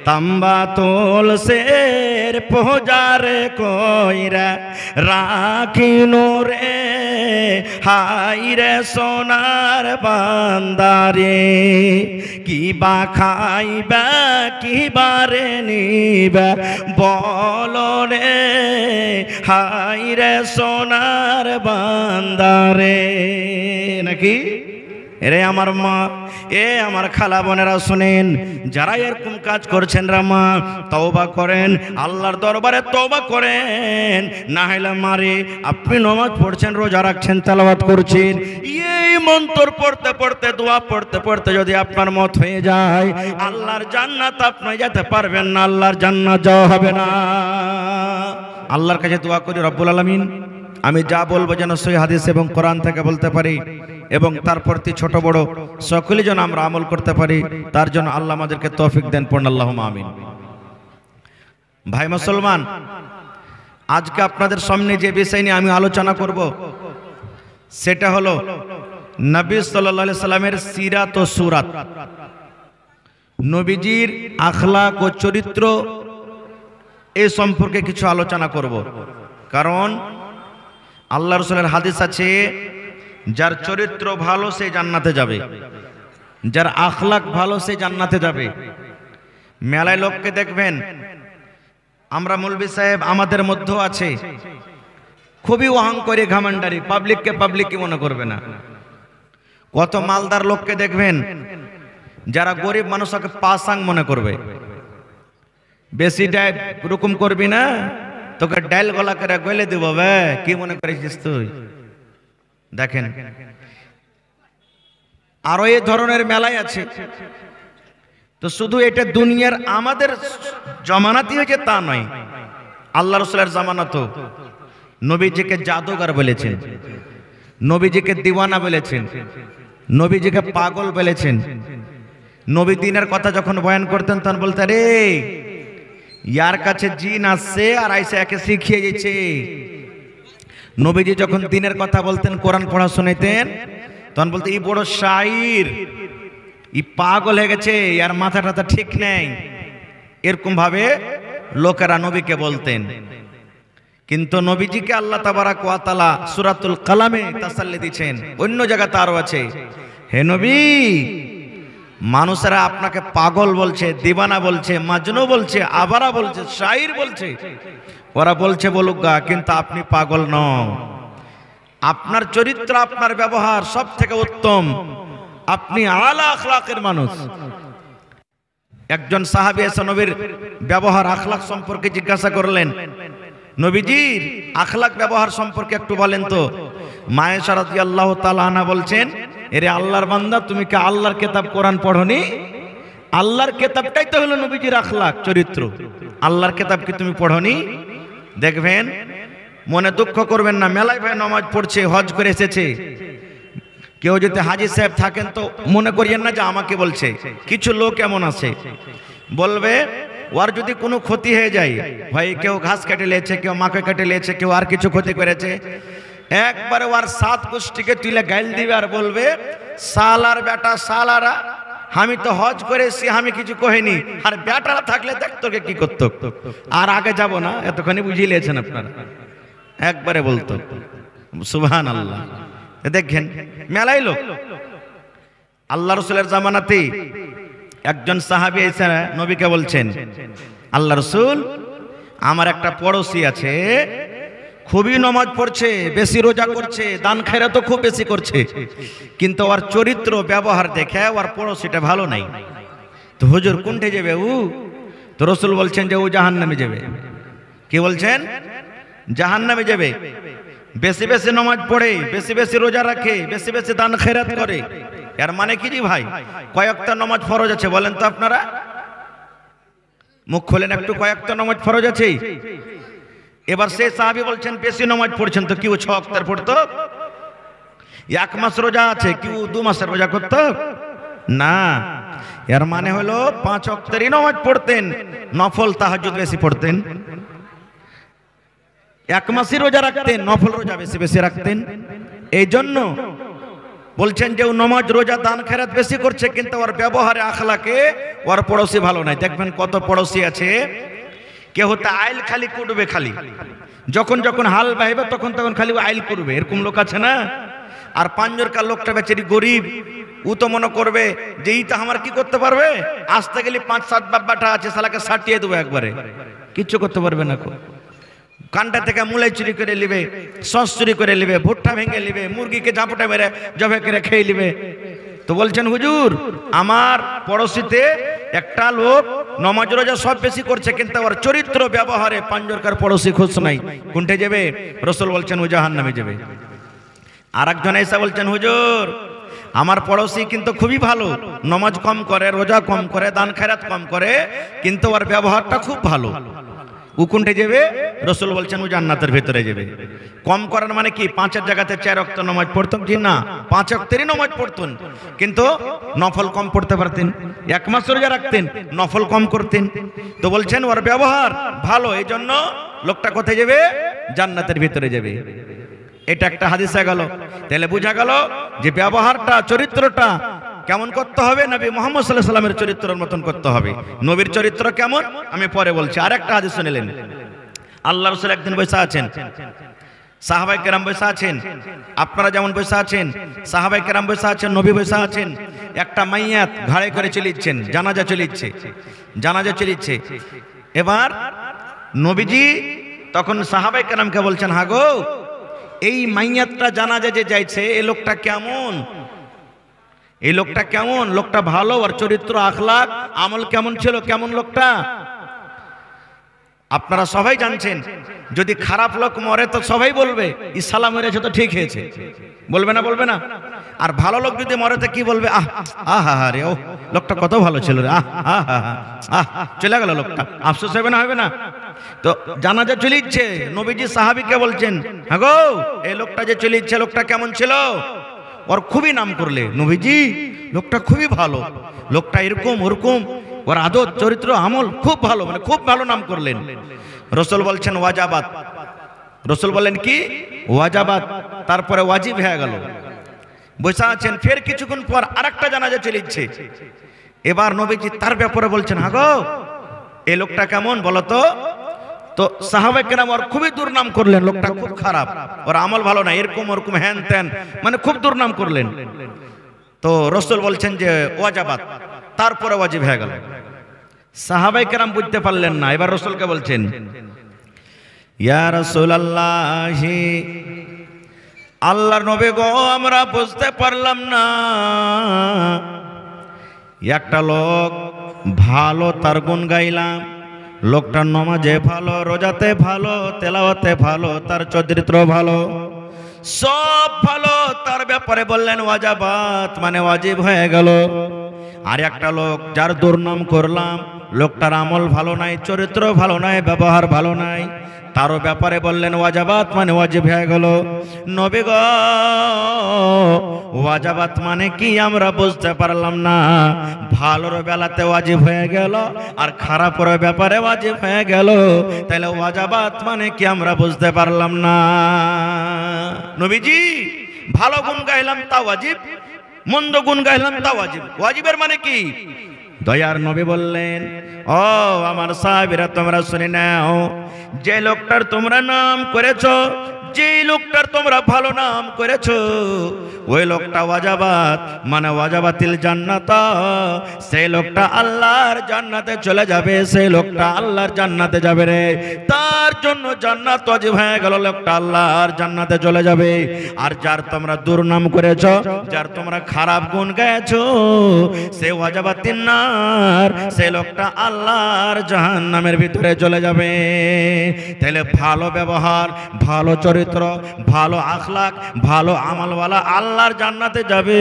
তাম্বা তুলসের পূজারে কইরা রাখিনো রে হাইরে সোনার বান্দারে কিবা খাইবা কিবারে নিবা বলো রে হাইরে সোনার বান্দারে নাকি এরে আমার মা এ আমার খালা বোনেরা শুনেন যারা এরকম কাজ করছেন রা মা তওবা করেন আল্লাহর দরবারে তওবা করেন না হলে মারে আপনি নামাজ পড়ছেন রোজা রাখছেন তেলাওয়াত করছেন এই মন্ত্র পড়তে পড়তে দোয়া পড়তে পড়তে যদি আপনার মত হয়ে যায় আল্লাহর জান্নাত আপনি যেতে পারবেন না আল্লাহর জান্নাত যাওয়া হবে না আল্লাহর কাছে দোয়া করি রব্বুল আলামিন আমি যা বলবো যেন সহিহ হাদিস এবং কোরআন থেকে বলতে পারি এবং তার প্রতি ছোট বড় সকলে যেন আমরা আমল করতে পারি তার জন্য আল্লাহ আমাদেরকে তৌফিক দেন পড়ুন আল্লাহুম্মা আমিন। ভাই মুসলমান আজকে আপনাদের সামনে যে বিষয় নিয়ে আমি আলোচনা করব সেটা হলো নবী সাল্লাল্লাহু আলাইহি সাল্লামের সিরাত ও সুরাত নবীজির আখলাক ও চরিত্র এই সম্পর্কে কিছু আলোচনা করব কারণ আল্লাহ রাসূলের হাদিস আছে যার চরিত্র ভালো সে জান্নাতে যাবে যার আখলাক ভালো সে জান্নাতে যাবে মেলায় লোককে দেখবেন আমরা মৌলভী সাহেব আমাদের মধ্যেও আছে খুবই অহংকারী ঘামান্ডারি পাবলিককে পাবলিক মনে করবে না কত মালদার লোককে দেখবেন যারা গরিব মানুষকে পাসাং মনে করবে বেশি ডাই রকম করবি না তোকে ডাইল গলা করে গলে দেব বে কি মনে করেছিস তুই দেখেন আরো এই ধরনের মেলাই আছে তো শুধু এটা দুনিয়ার আমাদের জামানাতি হয়েছে তা নয় আল্লাহ রাসূলের জামানাতো নবীজিকে জাদুকর বলেছেন নবীজিকে দিওয়ানা বলেছেন নবীজিকে পাগল বলেছেন নবী দিনের কথা যখন বয়ান করতেন তখন বলতে রে ইয়ার কাছে জিন আসছে আর আইসা একে শিখিয়ে দিয়েছে নবীজি যখন দিনের কথা বলতেন কোরআন পড়া শুনাইতেন তখন বলতে এই বড় শাইর ই পাগল হয়ে গেছে আর মাথা টাথা ঠিক নেই এরকম ভাবে লোকেরা নবীকে বলতেন কিন্তু নবীজিকে আল্লাহ তাবারাক ওয়া তাআলা সূরাতুল কালামে তাসাল্লি দিয়েছেন অন্য জায়গাতে আরো আছে হে নবী মানুষেরা আপনাকে পাগল বলছে দিওয়ানা বলছে মাজনু বলছে আবারা বলছে শাইর বলছে ওরা বলছে বলুক গা কিন্তু আপনি পাগল নন আপনার চরিত্র আপনার ব্যবহার সব থেকে উত্তম আপনি আলা আখলাকের মানুষ একজন সাহাবী এসে নবীর ব্যবহার আখলাক সম্পর্কে জিজ্ঞাসা করলেন নবীজির আখলাক ব্যবহার সম্পর্কে একটু বলেন তো মায়েশা রাদিয়াল্লাহু তাআলা আনহা বলছেন এরে আল্লাহর বান্দা তুমি কি আল্লাহর কিতাব কোরআন পড়োনি আল্লাহর কিতাবটাই তো হলো নবীজির আখলাক চরিত্র আল্লাহর কিতাব কি তুমি পড়োনি দেখবেন মনে দুঃখ করবেন না মেলায় ভাই নামাজ পড়ছে হজ করে এসেছে কেউ যদি হাজী সাহেব থাকেন তো মনে করিয়েন না যে আমাকে বলছে কিছু লোক এমন আছে বলবে ওর যদি কোনো ক্ষতি হয়ে যায় ভাই কেউ ঘাস কেটে লিয়েছে কেউ মাকে কেটে লিয়েছে কেউ আর কিছু ক্ষতি করেছে একবারে ওর সাত গোষ্ঠীকে তুলে গাইল দিবে আর বলবে সালার বেটা সালারা আমি তো হজ করেছি আমি কিছু কহিনি আর বেটারা থাকলে দেখ তোকে কি করতো আর আগে যাব না এতখানি বুঝিয়ে লিয়েছেন আপনারা একবারে বলতো সুবহানাল্লাহ দেখেন মেলাই লোক আল্লাহ রাসূলের জামানাতে একজন সাহাবী এসে নবীকে বলছেন আল্লাহ রাসূল আমার একটা পড়োশী আছে খুবই নামাজ পড়ছে বেশি রোজা করছে দান খায়রাত তো খুব বেশি করছে কিন্তু ওর চরিত্র ব্যবহার দেখে ওর পড়োশীটা ভালো নাই তো হুজুর কোনটা যাবে ও তো রাসূল বলছেন যে ও জাহান্নামে যাবে কি বলছেন জাহান্নামে যাবে বেশি বেশি নামাজ পড়ে বেশি বেশি রোজা রাখে বেশি বেশি দান খায়রাত করে এর মানে কি জি ভাই কয়েকটা নামাজ ফরজ আছে বলেন তো আপনারা মুখ খোলেন একটু কয়েকটা নামাজ ফরজ আছে এবার সেই সাহাবী বলছেন বেশি নামাজ পড়ছেন তো কি ও 6 ওয়াক্তের পড়তো এক মাস রোজা আছে কি ও 2 মাসের রোজা করতো না এর মানে হলো 5 ওয়াক্তেরই নামাজ পড়তেন নফল তাহাজ্জুদ বেশি পড়তেন এক মাসই রোজা রাখতেন নফল রোজা বেশি বেশি রাখতেন এই জন্য বলছেন যে ও নমাজ রোজা দান খেরাত বেশি করছে, কিন্তু ওর ব্যবহারে আখলাকে ওর পড়োশি ভালো নাই। দেখবেন কত পড়োশি আছে, কেউ হতে আইল খালি কুটবে, খালি যখন যখন হাল বাহিবে তখন তখন খালি আইল করবে, এরকম লোক আছে না? আর পাঁচজনকার লোকটা বেচারি গরিব, ও তো মনে করবে যে এইটা আমার কি করতে পারবে, আসতে গেলে 5-7 বাব্বাটা আছে, শালাকে সাটিয়ে দেবো একবারে, কিচ্ছু করতে পারবে না। কানটা থেকে মুলাই চুরি করে নিবে, সস চুরি করে নিবে, ভুট্টা ভেঙে নিবে, মুরগিকে ঝাপটা মেরে জবে করে খেয়ে নিবে। তো বলছেন হুজুর আমার পড়োশিতে একটা লোক নমাজ রোজা সব বেশি করছে, কিন্তু ওর চরিত্র ব্যবহারে পাঁচজনকার পড়োশি খুশ নাই, কোনটা যাবে? রাসূল বলছেন ও জাহান্নামে যাবে। আর একজন এসে বলছেন হুজুর আমার পড়োশি কিন্তু খুবই ভালো, নমাজ কম করে, রোজা কম করে, দান খেরাত কম করে, কিন্তু ওর ব্যবহারটা খুব ভালো, ও কোনটা যাবে? রাসূল বলছেন ও জান্নাতের ভিতরে যাবে। কম করার মানে কি? 5 জায়গাতে 4 ওয়াক্ত নামাজ পড়তেন কি না? 5 ওয়াক্তেরই নামাজ পড়তেন, কিন্তু নফল কম পড়তে পারতেন। 1 মাস রোজা রাখতেন, নফল কম করতেন। তো বলছেন ওর ব্যবহার ভালো, এই জন্য লোকটা কোথায় যাবে? জান্নাতের ভিতরে যাবে। এটা একটা হাদিসে গেল। তাহলে বোঝা গেল যে ব্যবহারটা, চরিত্রটা কেমন করতে হবে? নবী মুহাম্মদ সাল্লাল্লাহু আলাইহি ওয়াসাল্লামের চরিত্রের মতন করতে হবে। নবীর চরিত্র কেমন আমি পরে বলছি। আরেকটা হাদিস শুনলেন, আল্লাহ রাসূল একদিন বসে আছেন, সাহাবায়ে কেরাম বসে আছেন, আপনারা যেমন বসে আছেন, সাহাবায়ে কেরাম বসে আছেন, নবী বসে আছেন। একটা মাইয়াত ঘাড়ে করে চলিচ্ছেন, জানাজা চলিচ্ছে, জানাজা চলিচ্ছে। এবার নবীজি তখন সাহাবায়ে কেরামকে বলছেন, হা গো এই মাইয়াতটা জানাজা যে যাইছে, এই লোকটা কেমন? এই লোকটা কেমন? লোকটা ভালো, আর চরিত্র আখলাক আমল কেমন ছিল? কেমন লোকটা? আপনারা সবাই জানছেন, যদি খারাপ লোক মরে তো সবাই বলবে ইসালা মেরেছে তো ঠিক হয়েছে, বলবে না? বলবে না? আর ভালো লোক যদি মরে তো কি বলবে? আহ আহা রে, ও লোকটা কত ভালো ছিল রে, আহ আহা আহ চলে গেল লোকটা, আফসোস হবে না? হবে না? তো জানাজা চলিচ্ছে, নবীজি সাহাবীকে বলছেন, হ্যাঁ গো এই লোকটা যে চলিচ্ছে, লোকটা কেমন ছিল? ওর খুবই নাম করলে নবীজি, লোকটা খুবই ভালো, লোকটা এরকম ওরকম, ওর আদত চরিত্র আমল খুব ভালো, মানে খুব ভালো নাম করলেন। রাসূল বলছেন ওয়াজাবাত। রাসূল বলেন কি? ওয়াজাবাত, তারপরে ওয়াজিব হয়ে গেল। বসে আছেন, ফের কিছুক্ষণ পর আরেকটা জানাজা চলিচ্ছে। এবার নবীজি তার ব্যাপারে বলছেন, হ্যাঁ গো এই লোকটা কেমন বলো তো? তো সাহাবায়ে কেরাম ওর খুবই দুর্নাম করলেন, লোকটা খুব খারাপ, ওর আমল ভালো না, এরকম ওরকম হ্যান ত্যান, মানে খুব দুর্নাম করলেন। তো রাসূল বলছেন যে ওয়াজাবাত, তারপরে ওয়াজিব হয়ে গেল। সাহাবায়ে কেরাম বুঝতে পারলেন না, এবার রাসূলকে বলছেন, ইয়া রাসূলুল্লাহ, আল্লাহর নবী গো আমরা বুঝতে পারলাম না, একটা লোক ভালো তার গুণ গাইলাম, লোকটার নামাজে ভালো, রোজাতে ভালো, তেলাওয়াতে ভালো, তার চরিত্র ভালো, সব ভালো, তার ব্যাপারে বললেন ওয়াজাবাত, মানে ওয়াজিব হয়ে গেল। আর একটা লোক যার দুর্নাম করলাম, লোকটার আমল ভালো নাই, চরিত্র ভালো নাই, ব্যবহার ভালো নাই, তারও ব্যাপারে বললেন ওয়াজাবাত, মানে ওয়াজিব হয়ে গেল। নবী গো ওয়াজাবাত মানে কি আমরা বুঝতে পারলাম না, ভালোর বেলাতে ওয়াজিব হয়ে গেল আর খারাপের ব্যাপারে ওয়াজিব হয়ে গেল, তাহলে ওয়াজাবাত মানে কি আমরা বুঝতে পারলাম না। নবীজি ভালো গুণ গাইলাম তা ওয়াজিব, মন্দ গুণ গাইলাম তা ওয়াজিব। ওয়াজিবের মানে কি? দয়ার নবী বললেন, ও আমার সাহাবীরা তোমরা শুনে নাও, যে লোকটার তোমরা নাম করেছো, যে লোকটার তোমরা ভালো নাম করেছো, ওই লোকটা ওয়াজাবাত মানে ওয়াজাবাতিল জান্নাত, সেই লোকটা আল্লাহর জান্নাতে চলে যাবে, সেই লোকটা আল্লাহর জান্নাতে যাবে রে, তার জন্য জান্নাত ওয়াজিব হয়ে গেল, লোকটা আল্লাহর জান্নাতে চলে যাবে। আর যার তোমরা দুর্নাম করেছো, যার তোমরা খারাপ গুণ গাইছো, সে ওয়াজাবাতিন নার, সেই লোকটা আল্লাহর জাহান্নামের ভিতরে চলে যাবে। তাহলে ভালো ব্যবহার, ভালো চরিত্র, ভালো আখলাক, ভালো আমলওয়ালা আল্লাহর জান্নাতে যাবে।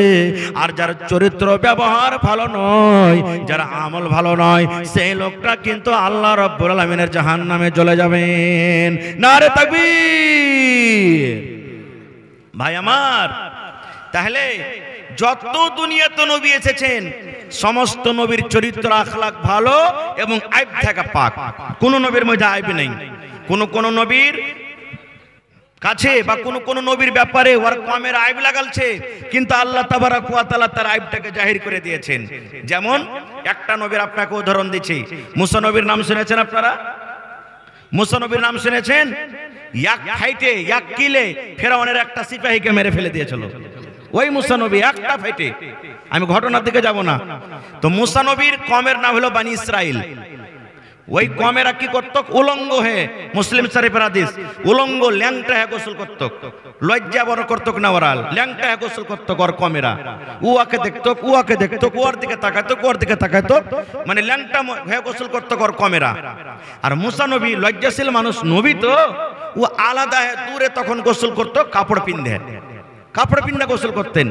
আর যার চরিত্র ব্যবহার ভালো নয়, যার আমল ভালো নয়, সেই লোকটা কিন্তু আল্লাহ রাব্বুল আলামিনের জাহান্নামে চলে যাবেন। নারে তাকবীর। ভাই আমার, তাহলে যত দুনিয়াতে নবী এসেছেন, সমস্ত নবীর চরিত্র আখলাক ভালো এবং আইব থেকে পাক, কোন নবীর মধ্যে আইব নেই। কোন নবীর কাছে বা কোন নবীর ব্যাপারে ওর কমের আইব লাগালছে, কিন্তু আল্লাহ তাবারাক ওয়া তাআলা তার আইবটাকে জাহির করে দিয়েছেন। যেমন একটা নবীর আপনাকে উদাহরণ দিচ্ছি, মুসা নবীর নাম শুনেছেন আপনারা? মুসা নবীর নাম শুনেছেন? এক ফাইটে এক কিলে ফেরাউনের একটা সিপাহীকে মেরে ফেলে দিয়েছিল ওই মুসা নবী, একটা ফাইটে। আমি ঘটনার দিকে যাব না। তো মুসা নবীর কমের নাম হলো বানি ইসরাইল। ওই কমেরা কি করত? উলঙ্গ হয়ে, মুসলিম শরীফের হাদিস, উলঙ্গ ল্যাংটা হয়ে গোসল করত, লজ্জা বড় করত না, ওরা ল্যাংটা হয়ে গোসল করত। ওর কমেরা উয়াকে দেখতো, উয়াকে দেখতো, ওর দিকে তাকাইতো, ওর দিকে তাকাইতো, মানে ল্যাংটা হয়ে গোসল করত ওর কমেরা। আর মুসা নবী লজ্জাশীল মানুষ, নবী তো ও আলাদা দূরে তখন গোসল করত, কাপড় পিন্ধে, কাপড় পিন্ধে গোসল করতেন।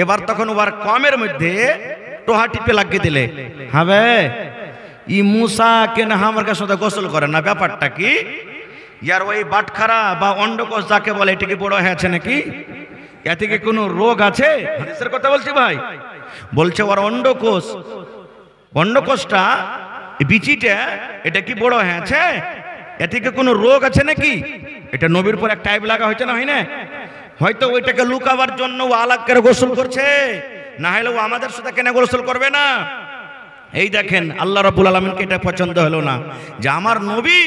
এবার তখন ওর কমের মধ্যে টোহা টিপে লাগিয়ে দিলে, হবে ই মুসা কেন আমার সাথে গোসল করে না, ব্যাপারটা কি? ইয়ার ওই বাটখারা বা অন্ডকোষ যাকে বলে, এটা কি বড় হয়েছে নাকি? এতে কি কোনো রোগ আছে? হাদিসের কথা বলছি ভাই। বলছে ওর অন্ডকোষ, অন্ডকোষটা বিচিটা এটা কি বড় হয়েছে? এতে কি কোনো রোগ আছে নাকি? এটা নবীর পর একটা টাইপ লাগা হয়েছে না, হয় না? হয়তো ওইটাকে লুকাবার জন্য ও আলাগ করে গোসল করছে, না হলে ও আমাদের সাথে কেন গোসল করবে না? এই দেখেন আল্লাহ রাব্বুল আলামিনকে এটা পছন্দ হলো না যে আমার নবী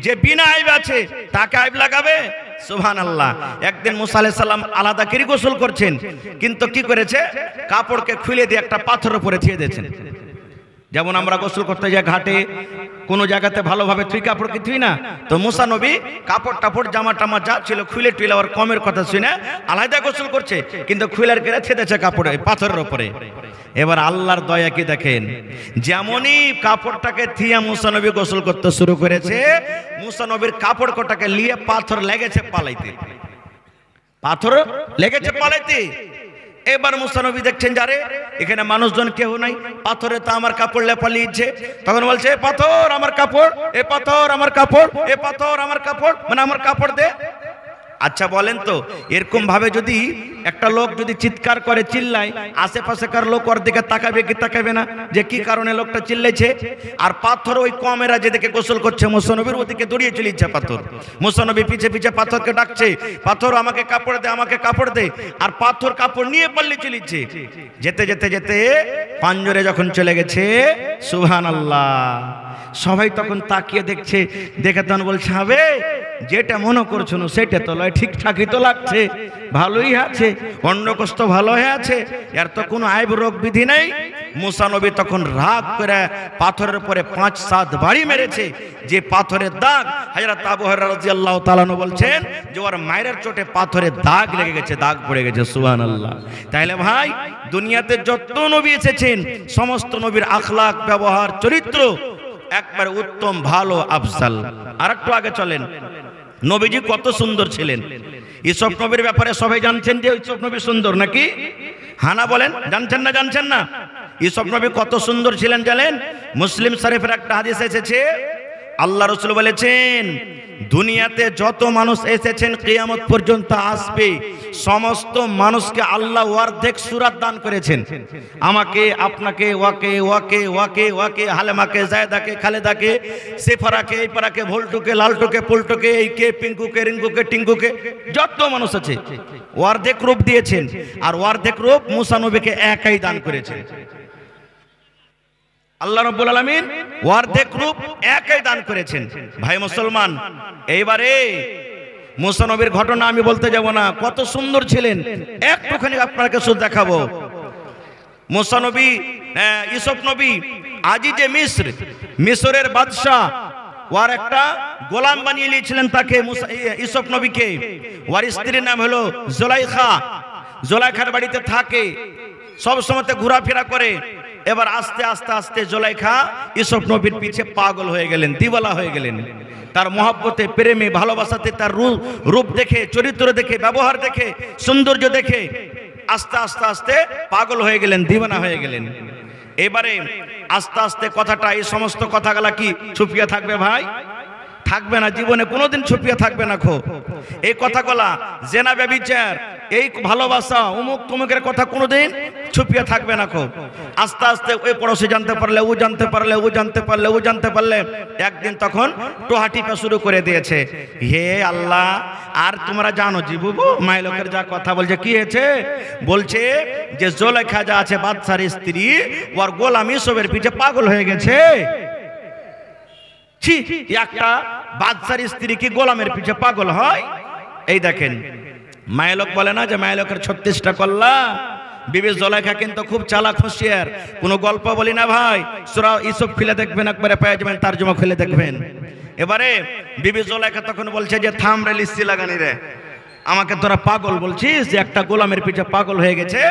যে বিনা আইব আছে তাকে আইব লাগাবে। সুবহানাল্লাহ। একদিন মুসা আলাইহিস সালাম আলাদা করে গোসল করছেন, কিন্তু কি করেছে? কাপড়কে খুলে দিয়ে একটা পাথরের উপরে থিয়ে দিয়েছেন। যেমন আমরা গোসল করতে যাই ঘাটে, কোনো জায়গাতে ভালোভাবে তুই কাপড় কি তুই না, তো মুসা নবী কাপড় টাপড় জামা টামা যা ছিল খুলে টুলে ওর কমের কথা শুনে আলাদা গোসল করছে, কিন্তু খুলের কেড়ে ছেদেছে কাপড়ে পাথরের উপরে। এবার আল্লাহর দয়া কি দেখেন, যেমনই কাপড়টাকে থিয়া মুসা নবী গোসল করতে শুরু করেছে, মুসা নবীর কাপড় কোটাকে নিয়ে পাথর লেগেছে পালাইতে, পাথর লেগেছে পালাইতে। এবার মুসা নবী দেখছেন যারে এখানে মানুষজন কেউ নাই, পাথরে তো আমার কাপড় পালিয়েছে। তখন বলছে এ পাথর আমার কাপড়, এ পাথর আমার কাপড়, এ পাথর আমার কাপড়, মানে আমার কাপড় দে। আচ্ছা বলেন তো, এরকম ভাবে যদি একটা লোক যদি চিৎকার করে চিল্লায়, আশেপাশেকার লোক ওর দিকে তাকাবে কি তাকাবে না, যে কি কারণে লোকটা চিল্লাইছে? আর পাথর ওই কমেরা যেদিকে গোসল করছে মুসা নবীর ওদিকে দৌড়িয়ে চলেছে পাথর। মুসা নবী পিছে পিছে পাথরকে ডাকছে, পাথর আমাকে কাপড় দে, আমাকে কাপড় দে। আর পাথর কাপড় নিয়ে পাল্লে চলেছে। যেতে যেতে যেতে পাঞ্জরে যখন চলে গেছে, সুবহানাল্লাহ, সবাই তখন তাকিয়ে দেখছে, দেখে তখন বলছে হবে যেটা মনে করছো না সেটা তো লয়, ঠিকঠাকই তো লাগছে, ভালোই আছে, অন্ডকোষ তো ভালো হয়ে আছে, এর তো কোনো আইব রোগ বিধি নেই। মুসা নবী তখন রাগ করে পাথরের উপরে 5-7 বাড়ি মেরেছে, যে পাথরের দাগ হযরত আবু হুরায়রা রাদিয়াল্লাহু তাআলা বলছেন যে ওর মায়ের চোটে পাথরের দাগ লেগে গেছে, দাগ পড়ে গেছে। সুবহানাল্লাহ। তাইলে ভাই দুনিয়াতে যত নবী এসেছেন সমস্ত নবীর আখলাক, ব্যবহার, চরিত্র একবার উত্তম, ভালো, আফজাল। আরেকটু আগে চলেন, নবীজি কত সুন্দর ছিলেন। ইউসুফ নবীর ব্যাপারে সবাই জানছেন যে ইউসুফ নবী সুন্দর নাকি? হানা বলেন, জানছেন না? জানছেন না? ইউসুফ নবী কত সুন্দর ছিলেন জানেন? মুসলিম শরীফের একটা হাদিস এসেছে, আল্লাহ রাসূল বলেছেন দুনিয়াতে যত মানুষ এসেছেন কিয়ামত পর্যন্ত আসবে, সমস্ত মানুষকে আল্লাহ অর্ধেক সূরাত দান করেছেন। আমাকে, আপনাকে, ওয়াকে, ওয়াকে, ওয়াকে, ওয়াকে, হালেমাকে, জায়দাকে, খালেদাকে, সেফারাকে, এই পারাকে, ভোল্টুকে, লালটুকে, পুলটুকে, এইকে, পিঙ্কুকে, রিঙ্কুকে, টিঙ্কুকে, যত মানুষ আছে অর্ধেক রূপ দিয়েছেন। আর অর্ধেক রূপ মুসা নবীকে একাই দান করেছেন। আল্লাহ রাব্বুল আলামিন অর্ধেক রূপ একাই দান করেছেন। ভাই মুসলমান, এইবারে মুসা নবীর ঘটনা আমি বলতে যাব না, কত সুন্দর ছিলেন, একটুখানি আপনাকে শুধু দেখাবো। মুসা নবী, ইউসুফ নবী আজিজে মিস্র, মিশরের বাদশাহ ওর একটা গোলাম বানিয়ে নিয়েছিলেন তাকে, ইউসুফ নবীকে। ওর স্ত্রীর নাম হলো জুলাইখা। জুলাইখার বাড়িতে থাকে, সব সময়তে ঘোরাফেরা করে। এবার আস্তে আস্তে আস্তে জুলাইখা ইউসুফ নবীর পিছে পাগল হয়ে গেলেন, দিওয়ালা হয়ে গেলেন। তার মহব্বতে, প্রেমে, ভালোবাসাতে, তার রূপ দেখে, চরিত্র দেখে, ব্যবহার দেখে, সৌন্দর্য দেখে আস্তে আস্তে আস্তে পাগল হয়ে গেলেন, দিওয়ানা হয়ে গেলেন। এবারে আস্তে আস্তে কথাটা, এই সমস্ত কথাগুলা কি ছুপিয়ে থাকবে ভাই? থাকবে না, জীবনে কোনোদিন ছুপিয়ে থাকবে না। এই কথাগুলা জেনা, ব্যভিচার, এই ভালোবাসা অমুক তমুকের কথা কোনোদিন ছুপিয়ে থাকবে না। খুব আস্তে আস্তে ওই পড়োশি জানতে পারলে, ও জানতে পারলে, ও জানতে পারলে, ও জানতে পারলে, একদিন তখন টোহাটিপা শুরু করে দিয়েছে। হে আল্লাহ, আর তোমরা জানো জিবুবু মাই লোকের যা কথা বলছে, কি হয়েছে? বলছে যে জুলেখা যা আছে বাদশার স্ত্রী, ওর গোলাম ইউসুফের পিছে পাগল হয়ে গেছে। ছি, একটা বাদশার স্ত্রী কি গোলামের পিছে পাগল হয়? এই দেখেন, মায়লোক বলে না যে মায়লোকের 36টা কল্লা। বিবি জুলেখা কিন্তু খুব চালাক হুঁশিয়ার। কোনো গল্প বলি না ভাই, সূরা ইউসুফ খুলে দেখবেন, একবারে পেয়ে যাবেন, তরজমা খুলে দেখবেন। এবারে বিবি জুলেখা তখন বলছে যে থাম রে লিস্সি লাগানি রে, আমাকে তোরা পাগল বলছিস যে একটা গোলামের পিছে পাগল হয়ে গেছে?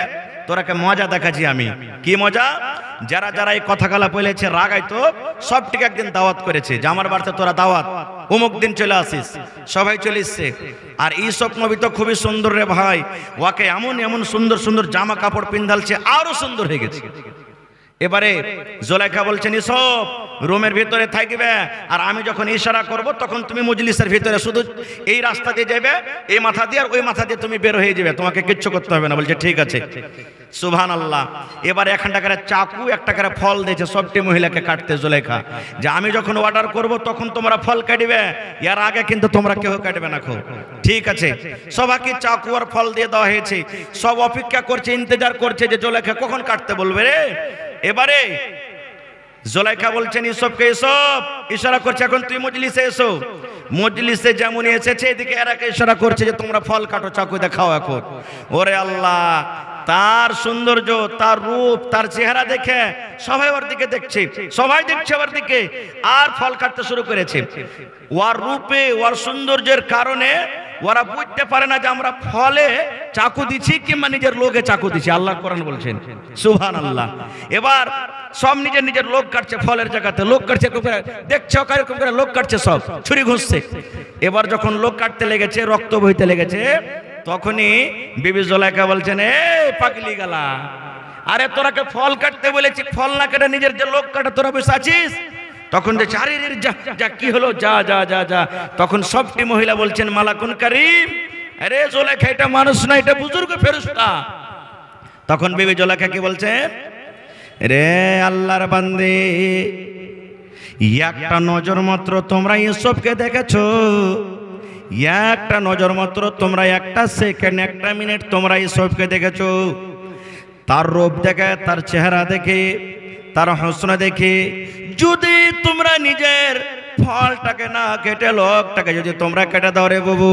তোরাকে মজা দেখাচ্ছি আমি। কি মজা? যারা যারা এই কথাগুলা বলেছে রাগাইতো সবটিকে একদিন দাওয়াত করেছে যে আমার বাড়িতে তোরা দাওয়াত, অমুক দিন চলে আসিস। সবাই চলে এসছে। আর ইউসুফ নবী তো খুবই সুন্দর রে ভাই, ওকে এমন এমন সুন্দর সুন্দর জামা কাপড় পিন্ধালছে, আরো সুন্দর হয়ে গেছে। এবারে জুলেখা বলছেন ইউসুফ রুমের ভিতরে থাকবে, আর আমি যখন ইশারা করব তখন তুমি মজলিসের ভিতরে শুধু এই রাস্তা দিয়ে যাবে, এই মাথা দিয়ে আর ওই মাথা দিয়ে তুমি বের হয়ে যাবে, তোমাকে কিচ্ছু করতে হবে না। বলছে ঠিক আছে। সুবহানাল্লাহ। এবার এখানটা করে চাকু একটা করে ফল দিয়েছে সবটি মহিলাকে কাটতে জুলেখা, যে আমি যখন অর্ডার করব তখন তোমরা ফল কাটবে, এর আগে কিন্তু তোমরা কেউ কাটবে না। খুব ঠিক আছে। সবাইকে চাকু আর ফল দিয়ে দেওয়া হয়েছে। সব অপেক্ষা করছে, ইন্তজার করছে যে জুলেখা কখন কাটতে বলবে রে। এবারে জুলেখা বলছেন ইউসুফকে, ইউসুফ ইশারা করছে এখন তুই মজলিসে এসো। মজলিসে যেমন এসেছে এদিকে এরাকে ইশারা করছে যে তোমরা ফল কাটো, চাকু দেখাও এখন। ওরে আল্লাহ, তার সৌন্দর্য, তার রূপ, তার চেহারা দেখে সবাই ওর দিকে দেখছে, সবাই দেখছে ওর দিকে, আর ফল কাটতে শুরু করেছে। ওর রূপে, ওর সৌন্দর্যের কারণে ওরা বুঝতে পারে না যে আমরা ফলে চাকু দিচ্ছি কিংবা নিজের লোকে চাকু দিচ্ছি। আল্লাহ কোরআন বলছেন সুবহানাল্লাহ। এবার সব নিজের নিজের লোক কাটছে, ফলের জায়গাতে লোক কাটছে, দেখছে এরকম করে লোক কাটছে, সব ছুরি ঘুষছে। এবার যখন লোক কাটতে লেগেছে, রক্ত বইতে লেগেছে, তখনই বিবি জুলেখা বলছেন এ পাগলি গালা, আরে তোরাকে ফল কাটতে বলেছি, ফল না কেটে নিজের যে লোক কাটে তোরা বসে আছিস। তখন দেখছে আরে যা যা, কি হলো, যা যা যা যা। তখন সবটি মহিলা বলছেন মালাকুন কারীম, আরে জুলেখা এটা মানুষ না, এটা বুজুর্গ ফেরেশতা। তখন বিবি জুলেখা কি বলছেন, রে আল্লাহর বান্দে, একটা নজর মাত্র তোমরা ইউসুফকে দেখেছো, একটা নজর মাত্র তোমরা, একটা সেকেন্ড, একটা মিনিট তোমরা ইউসুফকে দেখেছো। তার রূপ দেখে, তার চেহারা দেখে, তার হোসনা দেখে যদি তোমরা নিজের ফলটাকে না কেটে লোকটাকে যদি তোমরা কেটে দাও রে বাবু,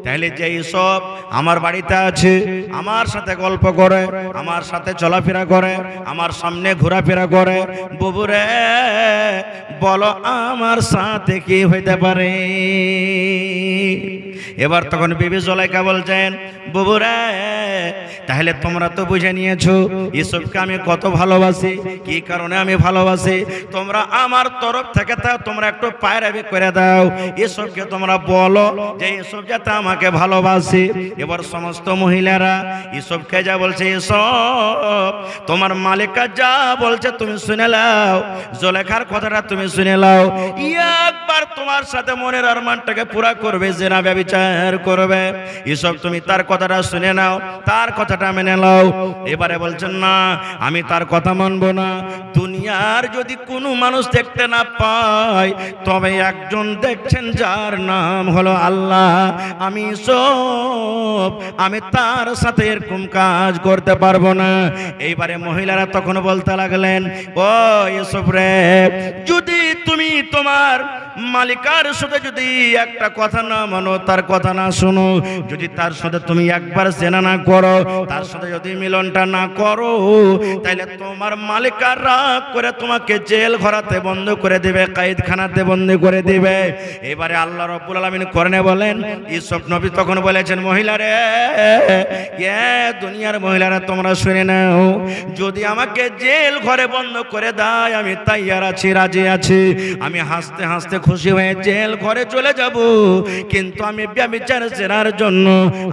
তাহলে যে সব আমার বাড়িতে আছে, আমার সাথে গল্প করে, আমার সাথে চলাফেরা করে, আমার সামনে ঘোরাফেরা করে, বাবু রে বলো আমার সাথে কি হইতে পারে? এবার তখন বিবি জুলেখা বলছেন বাবু রে, তাহলে তোমরা তো বুঝে নিয়েছো ইউসুফকে আমি কত ভালোবাসি, কি কারণে আমি ভালোবাসি। তোমরা আমার তরফ থেকে তা তোমরা একটু পায়রাবি করে দাও, ইউসুফকে তোমরা বলো যে ইউসুফ যাতে আমাকে ভালোবাসে। এবার সমস্ত মহিলারা ইউসুফকে যা বলছে, ইউসুফ তোমার মালিকা যা বলছে তুমি শুনে নাও, জুলেখার কথাটা তুমি শুনে নাও, একবার তোমার সাথে মনের আরমানটাকে পুরা করবে, জেনা ব্যভিচার করবে। ইউসুফ তুমি তার কথাটা শুনে নাও, তার কথাটা মেনে নাও। এবারে বলছেন না আমি তার কথা মানবো না, দুনিয়ার যদি কোনো মানুষ দেখতে না পায় তবে একজন দেখছেন যার নাম হলো আল্লাহ। আমি ইউসুফ আমি তার সাথে এরকম কাজ করতে পারবো না। এইবারে মহিলারা তখন বলতে লাগলেন, ও ইউসুফ রে, যদি তুমি তোমার মালিকার সাথে যদি একটা কথা না মানো, তার কথা না শোনো, যদি তার সাথে তুমি একবার জেনা না করো, তার সাথে যদি মিলনটা না করো, তাহলে তোমার মালিকার রাগ করে তোমাকে জেল ঘরাতে বন্ধ করে দিবে, কায়েদখানাতে বন্ধ করে দিবে। এবারে আল্লাহ রাব্বুল আলামিন কোরআনে বলেন, ইউসুফ নবী তখন বলেছেন, মহিলারে, দুনিয়ার মহিলারা তোমরা শুনে নাও, যদি আমাকে জেল ঘরে বন্ধ করে দেয় আমি তাইয়ার আছি, রাজি আছি, আমি হাসতে হাসতে খুশি হয়ে জেল ঘরে চলে যাব, কিন্তু আমি ব্যভিচার জেনার জন্য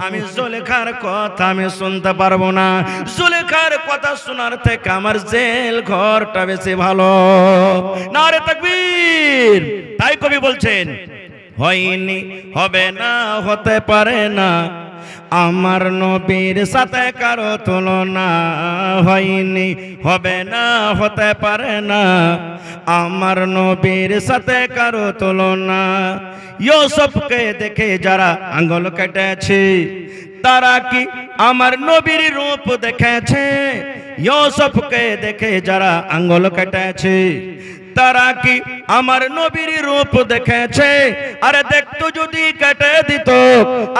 আমি জুলেখার কথা আমি শুনতে পারবো না। জুলেখার কথা শোনার থেকে আমার জেল ঘরটা বেশি ভালো। নারে তাকবীর। তাই কবি বলছেন, হয়নি, হবে না, হতে পারে না, আমার নবীর সাথে কারো তুলনা হয়নি, হবে না, হতে পারে না। আমার নবীর সাথে কারো তুলনা। ইউসুফকে দেখে যারা আঙ্গুল কেটেছে, তারা কি আমার নবীর রূপ দেখেছে? ইউসুফকে দেখে যারা আঙ্গুল কেটেছে, তারা কি আমার নবীর রূপ দেখেছে? আরে দেখতো যদি কেটে দিত,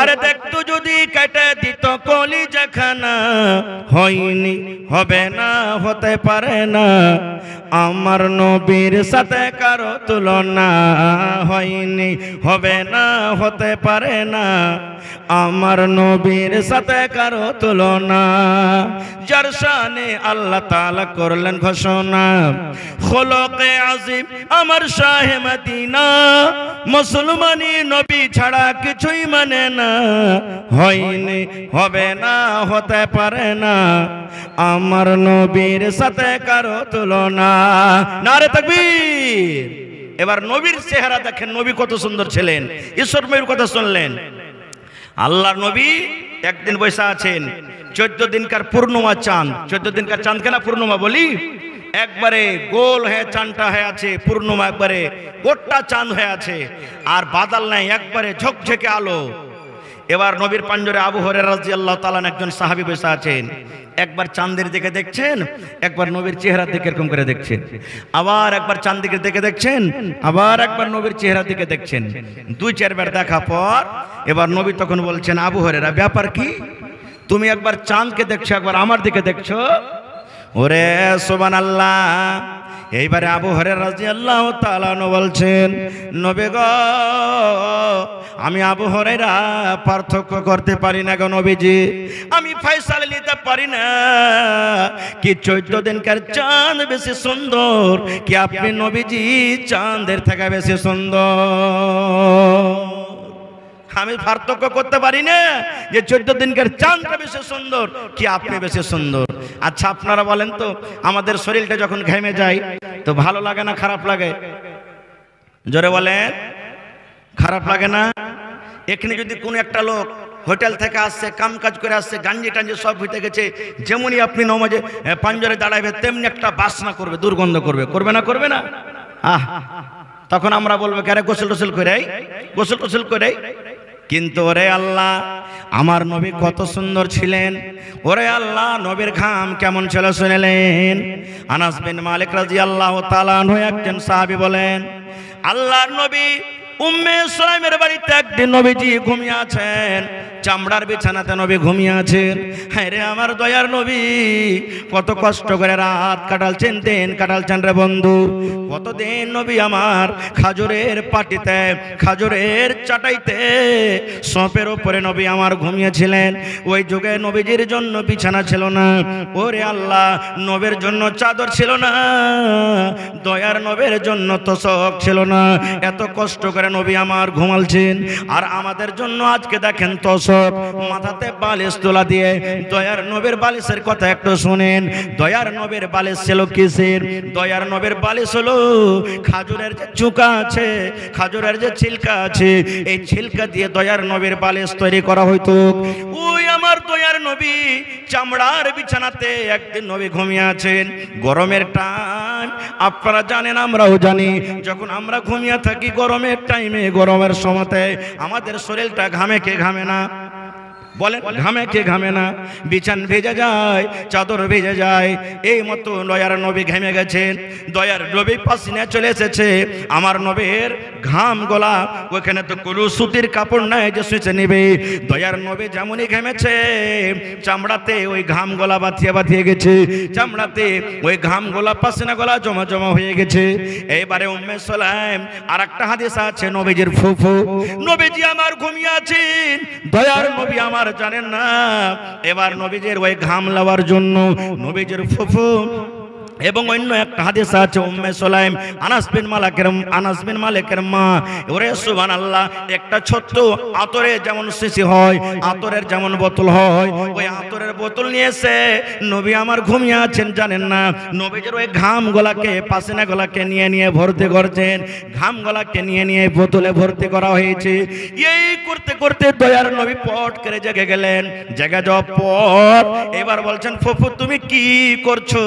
আরে দেখতো যদি কেটে দিত কলিজাখানা। হয়নি, হবে না, হতে পারে না। আমার নবীর সাথে কারো তুলনা হয়নি, হবে না, হতে পারে না। আমার নবীর সাথে কারো তুলনা। যার শানে আল্লাহ তাআলা করলেন ঘোষণা, খুলুকে আজিম আমার শাহে মদিনা, মুসলমানি নবী ছাড়া কিছুই মানে না। হয়নি, হবে না, হতে পারে না। আমার নবীর সাথে কারো তুলনা। নারে তাকবীর। এবার নবীর চেহারা দেখেন, নবী কত সুন্দর ছিলেন। ঈশ্বর নবীর কথা শুনলেন। আল্লাহর নবী একদিন বসে আছেন, 14 দিনকার পূর্ণিমা চাঁদ। 14 দিনকার চাঁদ কেনা পূর্ণিমা বলি? একবারে গোল হয়ে চাঁদটা হয়ে আছে, পূর্ণিমা একবারে গোটা চাঁদ হয়ে আছে, আর বাদল নাই, একবারে ঝকঝকে আলো। এবার নবীর পাঞ্জরে আবু হুরায়রা রাদিয়াল্লাহু তাআলা একজন সাহাবী বসে আছেন। একবার চাঁদের দিকে দেখছেন, একবার নবীর চেহারার দিকে এরকম করে দেখছেন, আবার একবার চাঁদের দিকে দেখে দেখছেন, আবার একবার নবীর চেহারার দিকে দেখছেন। 2-4 বার দেখা পর এবার নবী তখন বলছেন, আবু হুরায়রা ব্যাপার কি? তুমি একবার চাঁদকে দেখছো, একবার আমার দিকে দেখছো। ওরে সুবহানাল্লাহ। এইবারে আবু হুরায়রা রাদিয়াল্লাহু তাআলা বলছেন, নবী গো, আমি আবু হুরায়রা পার্থক্য করতে পারি না গো নবীজি, আমি ফয়সালা নিতে পারি না কি 14 দিনকার চাঁদ বেশি সুন্দর, কি আপনি নবীজি চাঁদের থেকে বেশি সুন্দর। আমি পার্থক্য করতে পারি না যে 14 দিনকার চাঁদটা বেশি সুন্দর কি আপনি বেশি সুন্দর। আচ্ছা আপনারা বলেন তো, আমাদের শরীরটা যখন ঘেমে যায় তো ভালো লাগে না খারাপ লাগে? জোরে বলেন, খারাপ লাগে না? এখানে যদি কোনো একটা লোক হোটেল থেকে আসছে, কাম কাজ করে আসছে, গাঞ্জি টাঞ্জি সব হইতে গেছে, যেমনই আপনি নমাজে পাঞ্জরে দাঁড়াইবে তেমনি একটা বাসনা করবে, দুর্গন্ধ করবে, করবে না? করবে না? তখন আমরা বলবো কারে গোসল টোসল করে, গোসল টোসল করে। কিন্তু ওরে আল্লাহ, আমার নবী কত সুন্দর ছিলেন। ওরে আল্লাহ, নবীর ঘাম কেমন ছিল শুনলেন? আনাস বিন মালিক রাদিয়াল্লাহু তাআলা আনহু একজন সাহাবী বলেন, আল্লাহর নবী উম্মে সুলাইমের বাড়িতে একদিন নবীজি ঘুমিয়ে আছেন, চামড়ার বিছানাতে নবী ঘুমিয়ে আছেন। হ্যাঁ রে আমার দয়ার নবী কত কষ্ট করে রাত কাটালছেন, দিন কাটালছেন রে বন্ধু। কতদিন নবী আমার খাজুরের পাটিতে, খাজুরের চাটাইতে, সপের উপরে নবী আমার ঘুমিয়েছিলেন। ওই যুগে নবীজির জন্য বিছানা ছিল না। ওরে আল্লাহ, নবীর জন্য চাদর ছিল না, দয়ার নবীর জন্য তোশক ছিল না। এত কষ্ট করে নবী আমার ঘুমালছেন, আর আমাদের জন্য আজকে দেখেন তোশক, মাথাতে বালিশ তোলা দিয়ে। দয়ার নবীর বালিশের কথা একটু শুনেন। দয়ার নবীর বালিশ ছিল কিসের? দয়ার নবীর বালিশ হলো খাজুরের যে চুকা আছে, খাজুরের যে ছিলকা আছে, এই ছিলকা দিয়ে দয়ার নবীর বালিশ তৈরি করা হইতো। ওই আমার দয়ার নবী চামড়ার বিছানাতে একদিন নবী ঘুমিয়ে আছেন। গরমের টাইম, আপনারা জানেন, আমরাও জানি, যখন আমরা ঘুমিয়ে থাকি গরমের টাইমে, গরমের সময়তে আমাদের শরীরটা ঘামে কে ঘামে না? বলেন, ঘামে কে ঘামে না? বিছান ভেজে যায়, চাদর ভেজে যায়। এই মতো দয়ার নবী ঘেমে গেছেন। দয়ার নবী পাসিনা চলে এসেছে। আমার নবীর ঘাম গোলা, ওখানে তো কোনো সুতির কাপড় নাই যে সুচে নেবে। দয়ার নবী যেমনই ঘেমেছে, চামড়াতে ওই ঘাম গোলা বাঁধিয়ে বাঁধিয়ে গেছে, চামড়াতে ওই ঘাম গোলা, পাসিনা গোলা জমা জমা হয়ে গেছে। এইবারে উম্মে সুলাইম, আর একটা হাদিস আছে নবীজির ফুফু, নবীজি আমার ঘুমিয়ে আছেন, দয়ার নবী আমার জানেন না। এবার নবীজির ওই ঘাম লাওয়ার জন্য নবীজির ফুফু এবং অন্য একটা হাদিস আছে উম্মে সুলাইম আনাস বিন মালিকের মা, ওরে সুবহানাল্লাহ, একটা ছোট্ট আতরে যেমন শিশি হয়, আতরের যেমন বোতল হয়, ওই আতরের বোতল নিয়েছে নবী আমার ঘুমিয়ে আছেন জানেন না, নবীজির ওই ঘাম গলাকে পাসিনা গলাকে নিয়ে ভর্তি করছেন, ঘাম গলাকে নিয়ে বোতলে ভর্তি করা হয়েছে। এই করতে করতে দয়ার নবী পট করে জেগে গেলেন। জেগে যাওয়ার পর এবার বলছেন ফুফু তুমি কি করছো,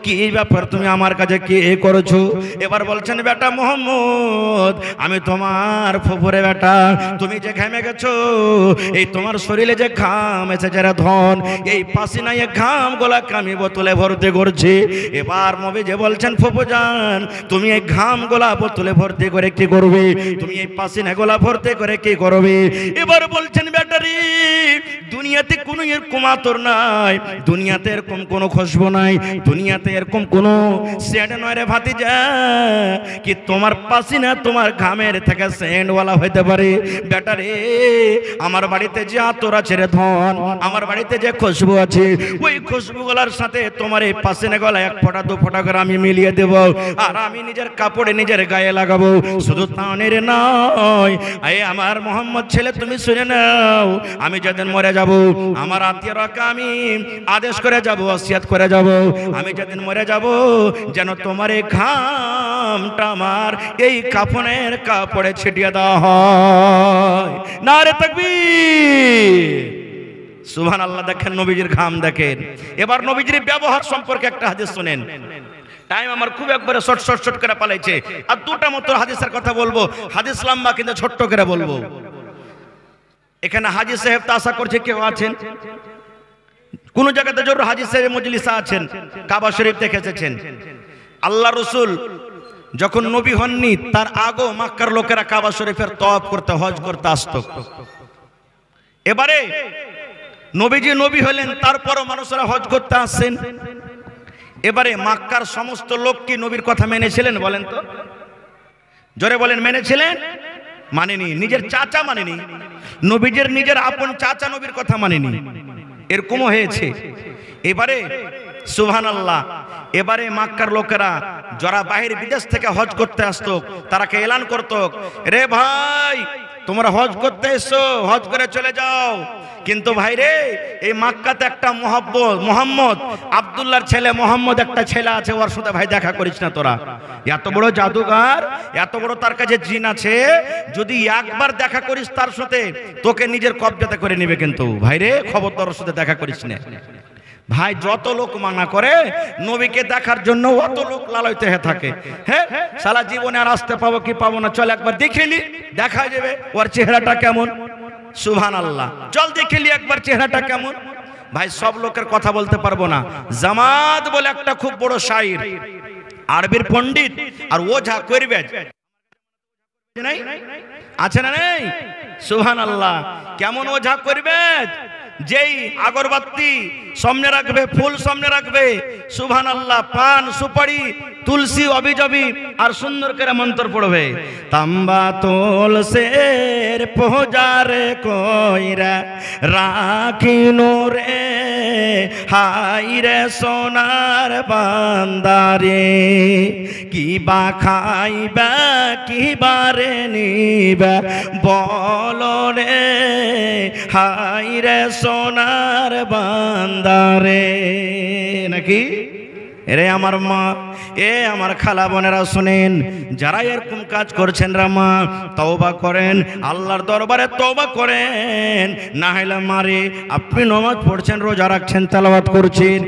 কি ব্যাপার তুমি আমার কাছে কি করেছো? এবার বলছেন বেটা মোহাম্মদ আমি তোমার ফুফুরে বেটা, তুমি যে ঘেমে গেছো, এই তোমার শরীরে যে ঘাম এসেছে রে ধন, এই পাসিনায় ঘাম গোলাকে আমি বোতলে ভর্তি করছি। এবার নবীজি বলছেন ফুফু জান তুমি এই ঘাম গোলা বোতলে ভর্তি করে কি করবে, তুমি এই পাসিনা গোলা ভর্তি করে কি করবে? এবার বলছেন বেটারি দুনিয়াতে কোনো এরকম আতর নাই, দুনিয়াতে এরকম কোনো খুশবু নাই, দুনিয়াতে এরকম কোনো সেন্ট নয় রে ভাতিজা কি তোমার পাসিনা তোমার ঘামের থেকে সেন্টওয়ালা হইতে পারে। বেটারে আমার বাড়িতে যে আতর আছে রে ধন, আমার বাড়িতে যে খুশবু আছে, ওই খুশবু গলার সাথে তোমার এই পাসিনা গলা এক ফোঁটা দু ফোঁটা করে আমি মিলিয়ে দেব, আর আমি নিজের কাপড়ে নিজের গায়ে লাগাবো। শুধু তানের নয়, এই আমার মোহাম্মদ ছেলে তুমি শুনে নাও, আমি যেদিন মরে যাব আমার আত্মীয়রাকে আমি আদেশ করে যাব, ওসিয়ত করে যাব, আমি যেদিন মরে যাব যেন তোমার এই ঘামটা আমার এই কাফনের কাপড়ে ছিটিয়ে দেওয়া হয়। নারে তাকবীর, সুবহানাল্লাহ। দেখেন নবীজির ঘাম দেখেন। এবার নবীজির ব্যবহার সম্পর্কে একটা হাদিস শুনেন। টাইম আমার খুব একবারে শর্ট করে পালাইছে, আর দুটা মতো হাদিসের কথা বলবো, হাদিস লম্বা কিন্তু ছোট্ট করে বলবো। এখানে হাজী সাহেব তো আশা করছে কেউ আছেন, কোন জায়গাতে জরুর হাজী সাহেব মজলিসে আছেন, কাবা শরীফ দেখে এসেছেন। আল্লাহ রসুল যখন নবী হননি তার আগেও মক্কার লোকেরা কাবা শরীফের তওয়াফ করতে হজ করতে আসতো। এবারে নবীজি নবী হলেন, তারপরও মানুষরা হজ করতে আসছেন। এবারে মক্কার সমস্ত লোক কি নবীর কথা মেনেছিলেন বলেন তো? জোরে বলেন মেনেছিলেন? মানেনি। নিজের চাচা মানেনি, নবীজির নিজের আপন চাচা নবীর কথা মানেনি, এরকমও হয়েছে। এবারে সুবহানাল্লাহ, এবারে মক্কার লোকেরা যারা বাহির বিদেশ থেকে হজ করতে আসতো তারাকে এলান করতো, রে ভাই তোমরা হজ করতে এসো, হজ করে চলে যাও, কিন্তু ভাই রে এই মক্কাতে একটা মোহাম্মদ আব্দুল্লাহর ছেলে মোহাম্মদ একটা ছেলে আছে, ওর সাথে ভাই দেখা করিস না তোরা, এত বড় জাদুঘর, এত বড় তার কাছে জিন আছে, যদি একবার দেখা করিস তার সাথে তোকে নিজের কবজাতে করে নেবে, কিন্তু ভাই রে খবরদার ওর সাথে দেখা করিস না। ভাই যত লোক মানা করে নবীকে দেখার জন্য অত লোক লালায়িত হয়ে থাকে, হ্যাঁ সারা জীবনে আর আসতে পাবো কি পাবো না, চল একবার দেখেলি দেখা যাবে ওর চেহারাটা কেমন। সুবহানাল্লাহ, চল দেখেলি একবার চেহারাটা কেমন। ভাই সব লোকের কথা বলতে পারবো না। জামাত বলে একটা খুব বড় শায়র, আরবির পণ্ডিত আর ওঝা করবে আছে না নেই? সুবহানাল্লাহ, কেমন ওঝা করবে, যেই আগরবাতি সামনে রাখবে, ফুল সামনে রাখবে, সুবহানাল্লাহ, পান সুপারি তুলসী অবিজবি আর সুন্দর করে মন্ত্র পড়বে, তাম্বা তুলসের পূজারে কইরা রাখিনো রে হাই রে সোনার বান্দারে, কি বা খাইবা কি বারে নিবা বলো রে হাই রে সোনার বান্দারে। নাকি এরে আমার মা, এ আমার খালা বোনেরা শুনেন, যারা এরকম কাজ করছেন রা মা তওবা করেন, আল্লাহর দরবারে তওবা করেন, না হলে মারে আপনি নামাজ পড়ছেন, রোজা রাখছেন, তেলাওয়াত করছেন,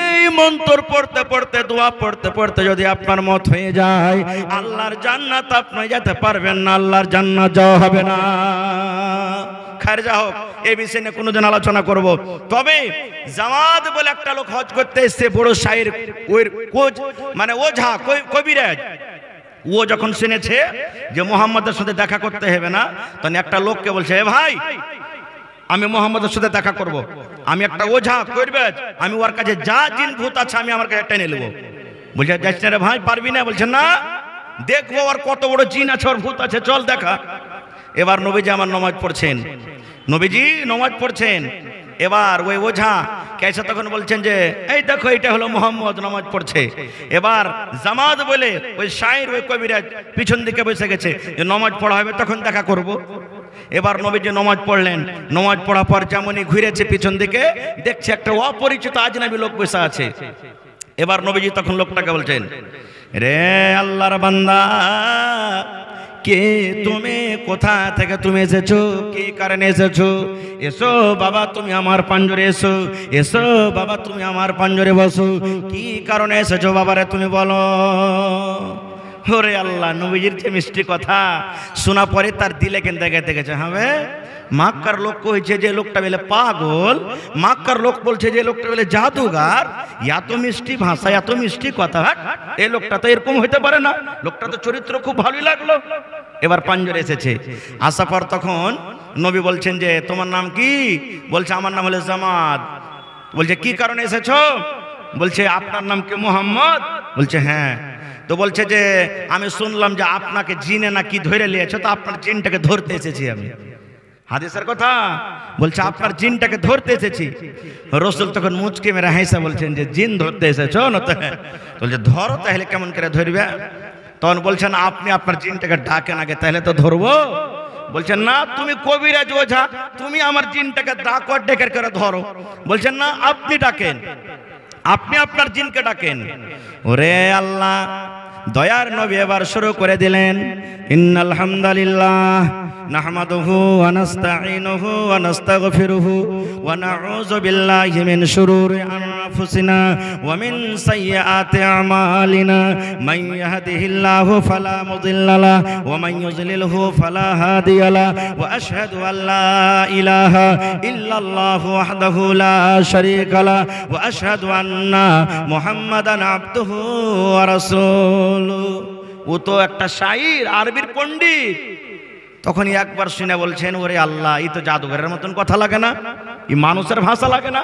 এই মন্ত্র পড়তে পড়তে দোয়া পড়তে পড়তে যদি আপনার মত হয়ে যায়, আল্লাহর জান্নাত আপনি যেতে পারবেন না, আল্লাহর জান্নাত যাওয়া হবে না। খায়ের যা হোক, এই বিষয়ে নিয়ে কোনোদিন আলোচনা করব। তবে জামাত বলে একটা লোক হজ করতে এসছে, বড় শায়ের, ওই কোচ মানে ওঝা কবিরাজ, ও যখন শুনেছে যে মোহাম্মদের সাথে দেখা করতে হবে না, তখন একটা লোককে বলছে, এ ভাই আমি মোহাম্মদের সাথে দেখা করব, আমি একটা ওঝা কবিরাজ, আমি ওর কাছে যা জিন ভূত আছে আমি আমার কাছে টেনে নেবো। বলছে যাচ্ছি না রে ভাই, পারবি না? বলছে না, দেখবো ওর কত বড় জিন আছে, ওর ভূত আছে, চল দেখা। এবার নবীজি আমার নামাজ পড়ছেন, নবীজি নামাজ পড়ছেন, এবার ওই ওঝা কেসা তখন বলছেন যে এই দেখো এটা হলো মোহাম্মদ নামাজ পড়ছে। এবার জামাত বলে ওই শায়ের ওই কবিরাজ পিছন দিকে বসে গেছে যে নামাজ পড়া হবে তখন দেখা করব। এবার নবীজি নামাজ পড়লেন, নামাজ পড়ার পর যেমনই ঘুরেছে পিছন দিকে দেখছে একটা অপরিচিত আজনবী লোক বসে আছে। এবার নবীজি তখন লোকটাকে বলছেন, রে আল্লাহর বান্দা, কে তুমি, কোথা থেকে তুমি এসেছো, কি কারণে এসেছো? এসো বাবা তুমি আমার পাঞ্জরে এসো, এসো বাবা তুমি আমার পাঞ্জরে বসো, কি কারণে এসেছো বাবারে তুমি বলো। ওরে আল্লাহ, নবীজির যে মিষ্টি কথা শোনা পরে তার দিলে কেন দেখে গেছে। হ্যাঁ, মক্কার লোক কইছে যে লোকটা বলে পাগল, মক্কার লোক বলছে যে লোকটা বলে জাদুগার, এত মিষ্টি ভাষা এত মিষ্টি কথা, এই লোকটা তো এরকম হইতে পারে না, লোকটা তো চরিত্র খুব ভালোই লাগলো। এবার পাঞ্জরে এসেছে, আসার পর তখন নবী বলছেন যে তোমার নাম কি? বলছে আমার নাম হলো জামাত। বলছে কি কারণে এসেছো? বলছে আপনার নাম কি মুহাম্মদ? বলছে হ্যাঁ। তো বলছে যে আমি শুনলাম যে আপনাকে জিনে নাকি ধরে নিয়েছে, তো আপনার জিনটাকে ধরতে এসেছি আমি। হাদিসের কথা বলছে আপনার জিনটাকে ধরতে এসেছি। রাসূল তখন মুচকে মেরে হাসা বলছেন যে জিন ধরতে এসেছো না? তো বলছে ধরো, তাহলে কেমন করে ধরবে? তখন বলছেন আপনি আপনার জিনটাকে ডাকেন আগে, তাহলে তো ধরবো। বলছেন না, তুমি কবিরাজ ওঝা, তুমি আমার জিনটাকে ডাকো আর ডেকে করে ধরো। বলছেন না, আপনি ডাকেন, আপনি আপনার জিনকে ডাকেন। ওরে আল্লাহ, দয়ার নবী এবার শুরু করে দিলেন, ইন্নাল হামদালিল্লাহ নাহমাদুহু ওয়া নাস্তাঈনুহু ওয়া নাস্তাগফিরুহু ওয়া নাউযু বিল্লাহি মিন শুরুরি আনফুসিনা ওয়া মিন সাইয়্যাতি আমালিনা মান ইয়াহদিহিল্লাহু ফালা মুদিল্লা লাহু ওয়া মান ইউযলিলহু ফালা হাদিয়া লাহু ওয়া আশহাদু আল লা ইলাহা ইল্লাল্লাহু ওয়াহদাহু লা শারীকা লাহু ওয়া আশহাদু আন্না মুহাম্মাদান আবদুহু ওয়া রাসূলুহু। ও তো একটা শায়র, আরবির পণ্ডিত। তখনই একবার শুনে বলছেন, ওরে আল্লাহ, এই তো জাদুঘরের মতন কথা লাগে না, এই মানুষের ভাষা লাগে না।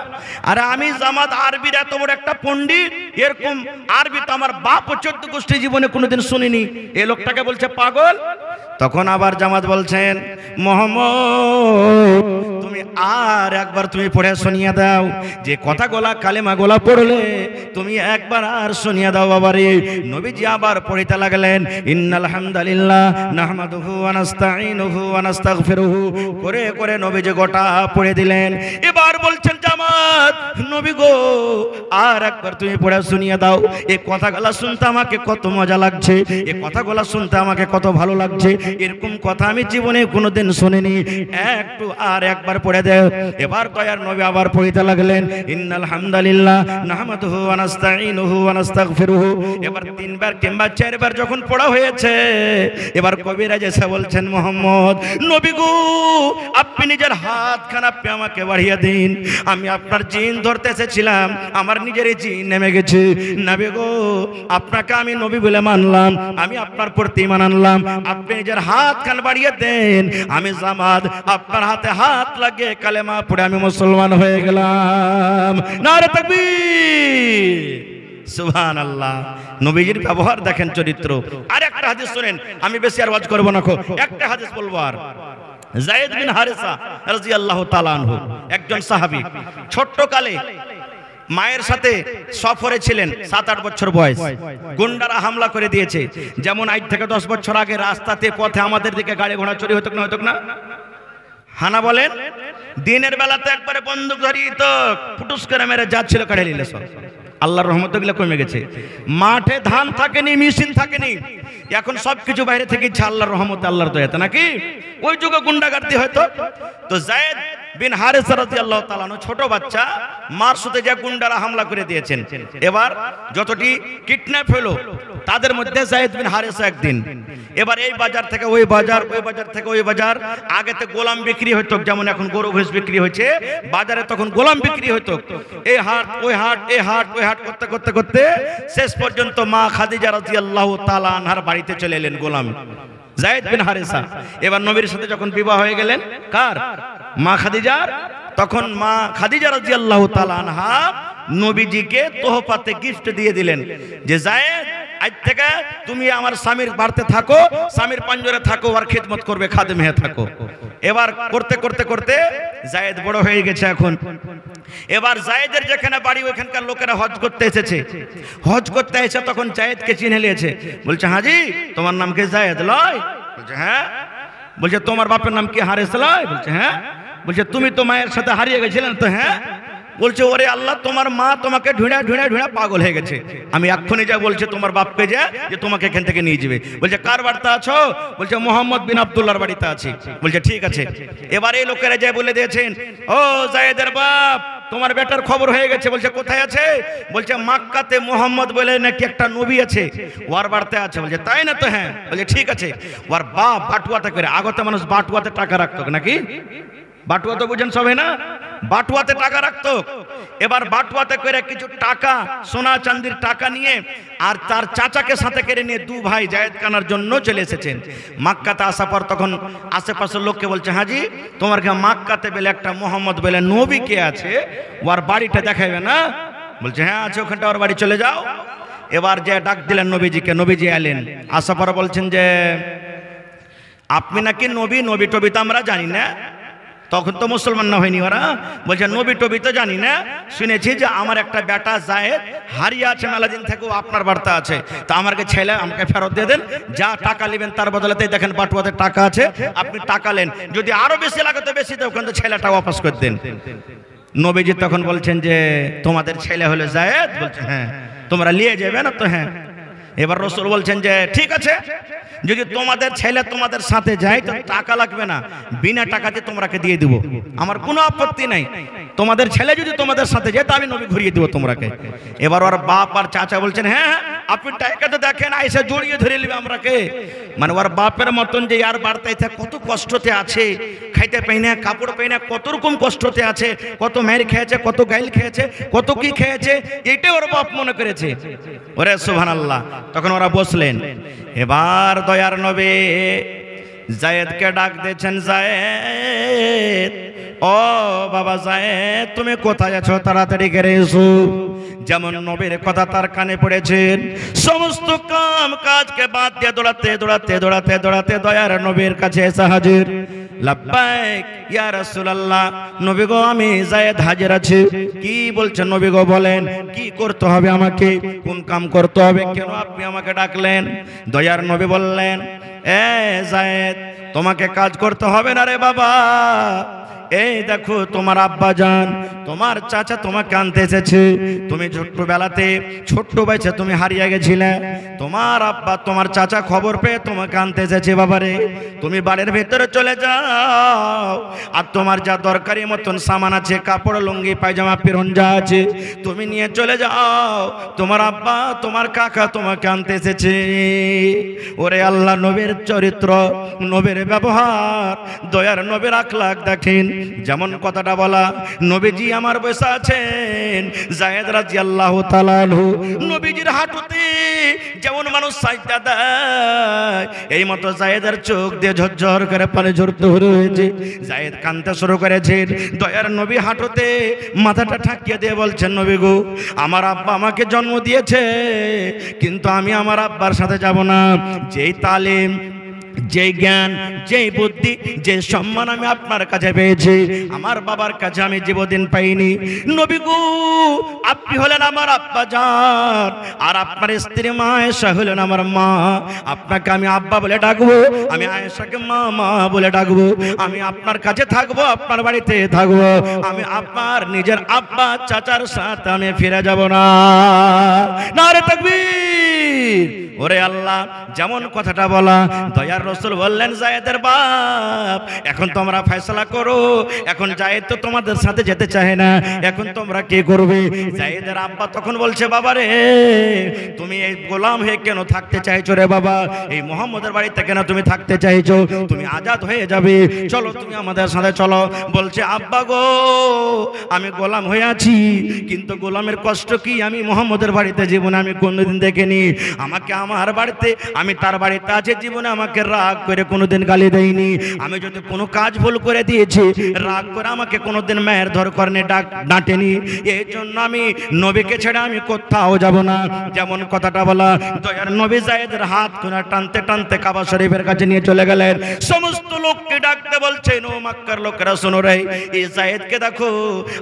আরে আমি জামাত আরবির এত বড় একটা পণ্ডিত, এরকম আরবি তো আমার বাপ ও 14 গোষ্ঠী জীবনে কোনোদিন শুনিনি। এই লোকটাকে বলছে পাগল। তখন আবার জামাত বলছেন, মোহাম্মদ তুমি আর একবার তুমি পড়ে শুনিয়ে দাও, যে কথাগুলা কালেমা গোলা পড়লে তুমি একবার আর শুনিয়ে দাও বাবারে। নবীজি আবার পড়িতে লাগলেন, ইন্নাল হামদালিল্লাহ নাহমাদুহু ওয়া নাস্তাঈনুহু ওয়া নাস্তাগফিরুহু করে করে নবীজি গোটা পড়ে দিলেন। এবার বলছেন জামাত, নবী গো আর একবার তুমি পড়ে শুনিয়ে দাও, এই কথাগুলা শুনতে আমাকে কত মজা লাগছে, এই কথাগুলা শুনতে আমাকে কত ভালো লাগছে, এরকম কথা আমি জীবনে কোনোদিন শুনিনি, একটু আর একবার পড়ে দেও। এবার দয়ার নবী আবার পড়িতে লাগলেন, ইন্নাল হামদালিল্লাহ নাহমাদুহু ওয়া নাস্তাঈনুহু ওয়া নাস্তাগফিরুহু। এবার 3 বার কিংবা 4 বার যখন পড়া হয়েছে, এবার কবিরাজ এসে বলছেন, মোহাম্মদ নবী গো আপনি নিজের হাতখানা আপনি আমাকে বাড়িয়ে দিন, আমি আপনার জিন ধরতে এসেছিলাম, আমার নিজের জিন নেমে গেছে। নবী গো আপনাকে আমি নবী বলে মানলাম, আমি আপনার প্রতি ঈমান আনলাম, আপনি নিজের হাতখান বাড়িয়ে দেন, আমি জামাত আপনার হাতে হাত লাগিয়ে কালেমা পড়ে আমি মুসলমান হয়ে গেলাম। নারে তাকবীর, সুবহানাল্লাহ। নবীজির ব্যবহার দেখেন, চরিত্র। আর একটা হাদিস শুনেন, আমি বেশি আর ওয়াজ করব না, একটা হাদিস বলবো। আর যায়েদ বিন হারিসা রাদিয়াল্লাহু তাআলা আনহু একজন সাহাবী, ছোট্ট কালে মায়ের সাথে সফরে ছিলেন, 7-8 বছর বয়স, গুন্ডারা হামলা করে দিয়েছে। যেমন আজ থেকে 10 বছর আগে রাস্তাতে পথে আমাদের দিকে গাড়ি ঘোড়া চুরি হতো না, হানা বলেন, দিনের বেলাতে একবারে বন্দুক ধরিয়ে তো ফুটুস করে মেরে যাচ্ছিল, কাড়ে নিলে সব। আল্লাহর রহমতে গুলো কমে গেছে। মাঠে ধান থাকেনি, মেশিন থাকেনি, এখন সবকিছু বাইরে থেকে আল্লাহর রহমতে, আল্লাহর দয়াতে, নাকি ওই যুগে গুন্ডাগার্দি হয়তো। তো যায়েদ বিন হারিসা রাদিয়াল্লাহু তাআলা আনহু ছোট বাচ্চা, মার সাথে যে গুন্ডারা হামলা করে দিয়েছেন। এবার যতটি কিডন্যাপ হলো তাদের মধ্যে যায়েদ বিন হারিসা একদিন, এবার এই বাজার থেকে ওই বাজার, ওই বাজার থেকে ওই বাজার, আগেতে গোলাম বিক্রি হতো, যেমন এখন গরু ভেস বিক্রি হয়েছে, বাজারে তখন গোলাম বিক্রি হতো। এই হাট ওই হাট, এই হাট ওই হাট করতে করতে করতে শেষ পর্যন্ত মা খাদিজা রাদিয়াল্লাহু তাআলা আনহার বাড়িতে চলে এলেন গোলাম যায়েদ বিন হারিসা। এবার নবীর সাথে যখন বিবাহ হয়ে গেলেন, কার? মা খাদিজার। তখন মা খাদিজা রাদিয়াল্লাহু তাআলা আনহা নবীজিকে তোহফাতে গিফট দিয়ে দিলেন যে যায়েদ আজ থেকে তুমি আমার স্বামীর বাড়িতে থাকো, স্বামীর পাঞ্জরে থাকো, আর খিদমত করবে, খাদেম হয়ে থাকো। এবার করতে করতে করতে জায়েদ বড় হয়ে গেছে এখন। এবার জায়েদের যেখানে বাড়ি ওখানকার লোকেরা হজ করতে এসেছে, হজ করতে এসে তখন জায়েদকে চিনে নিয়েছে। বলছে হাজি তোমার নাম কি জায়েদ লয়? বলছে হ্যাঁ। বলছে তোমার বাপের নাম কি হারেস লয়? বলছে হ্যাঁ। বলছে তুমি তো মায়ের সাথে হারিয়ে গেছিলেন? তো হ্যাঁ। বলছে ওরে আল্লাহ তোমার মা তোমাকে ঢুঁড়া ঢুঁড়া ঢুঁড়া পাগল হয়ে গেছে, আমি এক্ষুনি যা বলছে তোমার বাপকে যে তোমাকে এখান থেকে নিয়ে যাবে। বলছে কার বাড়িতে আছো? বলছে মোহাম্মদ বিন আব্দুল্লাহর বাড়িতে আছি। বলছে ঠিক আছে। এবার এই লোকেরা যে বলে দিয়েছেন ও জায়েদের বাপ তোমার বেটার খবর হয়ে গেছে। বলছে কোথায় আছে? বলছে মক্কাতে মোহাম্মদ বলে নাকি একটা নবী আছে, ওর বাড়িতে আছে। বলছে তাই না? তো হ্যাঁ। বলছে ঠিক আছে। ওর বাপ বাটুয়াতে করে, আগতে মানুষ বাটুয়াতে টাকা রাখতো নাকি, বাটুয়া তো বুঝেন সবাই না, বাটুয়াতে টাকা রাখতো। এবার বাটুয়াতে করে কিছু টাকা সোনা চাঁদির টাকা নিয়ে আর তার চাচাকে সাথে করে নিয়ে দু ভাই জায়েদ কানার জন্য চলে এসেছেন। মক্কাতে আসার পর তখন আশেপাশের লোককে বলছে হাজি তোমার কি মক্কাতে বলে একটা মোহাম্মদ বলে নবী কে আছে, ওর বাড়িটা দেখাবে না? বলছে হ্যাঁ আছে, ওখানটা ওর বাড়ি চলে যাও। এবার যে ডাক দিলেন নবীজিকে, নবীজি এলেন। আসার পর বলছেন যে আপনি নাকি নবী, নবী টবি তো আমরা জানি না। তখন তো মুসলমান না হয়নি ওরা। বলছে নবী টবি তো জানি না, শুনেছি যে আমার একটা বেটা জায়েদ হারিয়ে আছে মেলাদিন থেকে, আপনার বার্তা আছে, তা আমাকে ছেলে আমাকে ফেরত দিয়ে দেন, যা টাকা নেবেন তার বদলেতেই দেখেন বাটুয়াতে টাকা আছে, আপনি টাকা নেন, যদি আরো বেশি লাগে তো বেশি দেন, ওখান থেকে ছেলেটা ওয়াপাস করে দেন। নবীজি তখন বলছেন যে তোমাদের ছেলে হলো জায়েদ? বলছে হ্যাঁ। তোমরা নিয়ে যাবে না? তো হ্যাঁ। এবার রাসূল বলছেন যে ঠিক আছে, যদি তোমাদের ছেলে তোমাদের সাথে যায় তো টাকা লাগবে না, বিনা টাকাতে তোমরাকে দিয়ে দিব, আমার কোনো আপত্তি নাই। তোমাদের ছেলে যদি তোমাদের সাথে যায় তো আমি নবী ঘুরিয়ে দিব তোমরাকে। এবার ওর বাপ আর চাচা বলছেন হ্যাঁ আপনি টাকা তো দেখেন, আইসা জড়িয়ে ধরে নিবে আমরাকে। মানে ওর বাপের মতন যে আর বাড়তে কত কষ্টতে আছে, খাইতে পাই না, কাপড় পাই না, কত রকম কষ্টতে আছে, কত মেয়ের খেয়েছে, কত গাইল খেয়েছে, কত কি খেয়েছে, এইটাই ওর বাপ মনে করেছে। ওরে সুবহানাল্লাহ। তখন ওরা বসলেন। এবার দয়ার নবী জায়েদকে ডাক দিয়েছেন, জায়েদ ও বাবা জায়েদ তুমি কোথায় আছো, তাড়াতাড়ি করে এসো। যেমন নবীর কথা তার কানে পড়েছেন, সমস্ত কাম কাজকে বাদ দিয়ে দৌড়াতে দৌড়াতে দৌড়াতে দৌড়াতে দয়ার নবীর কাছে এসে হাজির। লাব্বাইক ইয়া রাসূলুল্লাহ, নবী গো আমি জায়েদ হাজির আছি। কি বলছেন নবী গো, বলেন কি করতে হবে আমাকে, কোন কাম করতে হবে, কেন আপনি আমাকে ডাকলেন? দয়ার নবী বললেন এ জায়েদ তোমাকে কাজ করতে হবে না রে বাবা, এই দেখো তোমার আব্বা জান তোমার চাচা তোমাকে আনতে এসেছে। তুমি ছোট্টবেলাতে ছোট্ট বয়সে তুমি হারিয়ে গেছিলে, তোমার আব্বা তোমার চাচা খবর পেয়ে তোমাকে আনতে এসেছে। বাবারে তুমি বাড়ির ভেতরে চলে যাও, আর তোমার যা দরকারি মতন সামান আছে, কাপড় লুঙ্গি পায়জামা পিরন যা আছে তুমি নিয়ে চলে যাও, তোমার আব্বা তোমার কাকা তোমাকে আনতে এসেছে। ওরে আল্লাহ নবীর চরিত্র, নবীর ব্যবহার, দয়ার নবীর আখলাক দেখেন। যেমন কথাটা বলা, নবীজি আমার বসে আছেন, জায়েদ রাদিয়াল্লাহু তাআলা আনহু নবীজির হাঁটুতে যেমন মানুষ সাজদা দেয়, এই মতো জায়েদের চোখ দিয়ে ঝরঝর করে পানি ঝরতে হয়েছে। জায়েদ কাঁদতে শুরু করেছেন। দয়ার নবী হাঁটুতে মাথাটা ঠাকিয়ে দিয়ে বলছেন, নবী গো আমার আব্বা আমাকে জন্ম দিয়েছে, কিন্তু আমি আমার আব্বার সাথে যাব না। যেই তালিম, যে জ্ঞান, যে বুদ্ধি, যে সম্মান আমি আপনার কাছে পেয়েছি, আমার বাবার কাছে আমি জীবদিন পাইনি। নবী গো আপনি হলেন আমার আব্বা জান, আর আপনার স্ত্রী মা আয়েশা হলেন আমার মা। আপনাকে আমি আব্বা বলে ডাকবো, আমি আয়েশাকে মা মা বলে ডাকবো। আমি আপনার কাছে থাকবো, আপনার বাড়িতে থাকবো, আমি আপনার নিজের আব্বা চাচার সাথে আমি ফিরে যাব না। নারে তাকবীর। ওরে আল্লাহ, যেমন কথাটা বলা, দয়ার রাসূল বললেন জায়েদের বাপ এখন তোমরা ফয়সালা করো। এখন জায়েদ তো তোমাদের সাথে যেতে চায় না, এখন তোমরা কি করবে? জায়েদের আব্বা তখন বলছে, বাবা রে তুমি এই গোলাম হয়ে কেন থাকতে চাইছো রে বাবা? এই মুহাম্মদের বাড়িতে কেন তুমি থাকতে চাইছো? তুমি আজাদ হয়ে যাবে, চলো তুমি আমাদের সাথে চলো। বলছে আব্বা গো আমি গোলাম হয়ে আছি, কিন্তু গোলামের কষ্ট কি আমি মুহাম্মদের বাড়িতে জীবনে আমি কোনোদিন দেখিনি। আমাকে আমার বাড়িতে, আমি তার বাড়িতে আছে, জীবনে আমাকে রাগ করে কোনোদিন গালি দেয়নি। আমি যদি কোনো কাজ ভুল করে দিয়েছি, রাগ করে আমাকে কোনোদিন মায়ের ধর করেনি, ডাঁটেনি। এই জন্য আমি নবীকে ছেড়ে আমি কোথাও যাব না। যেমন কথাটা বলা, দয়ার নবী যায়েদের হাত কোনা টানতে টানতে কাবা শরীফের কাছে নিয়ে চলে গেলেন। সমস্ত লোককে ডাকতে বলছেন, ও মক্কার লোকেরা শোনো রে, এই যায়েদকে দেখো,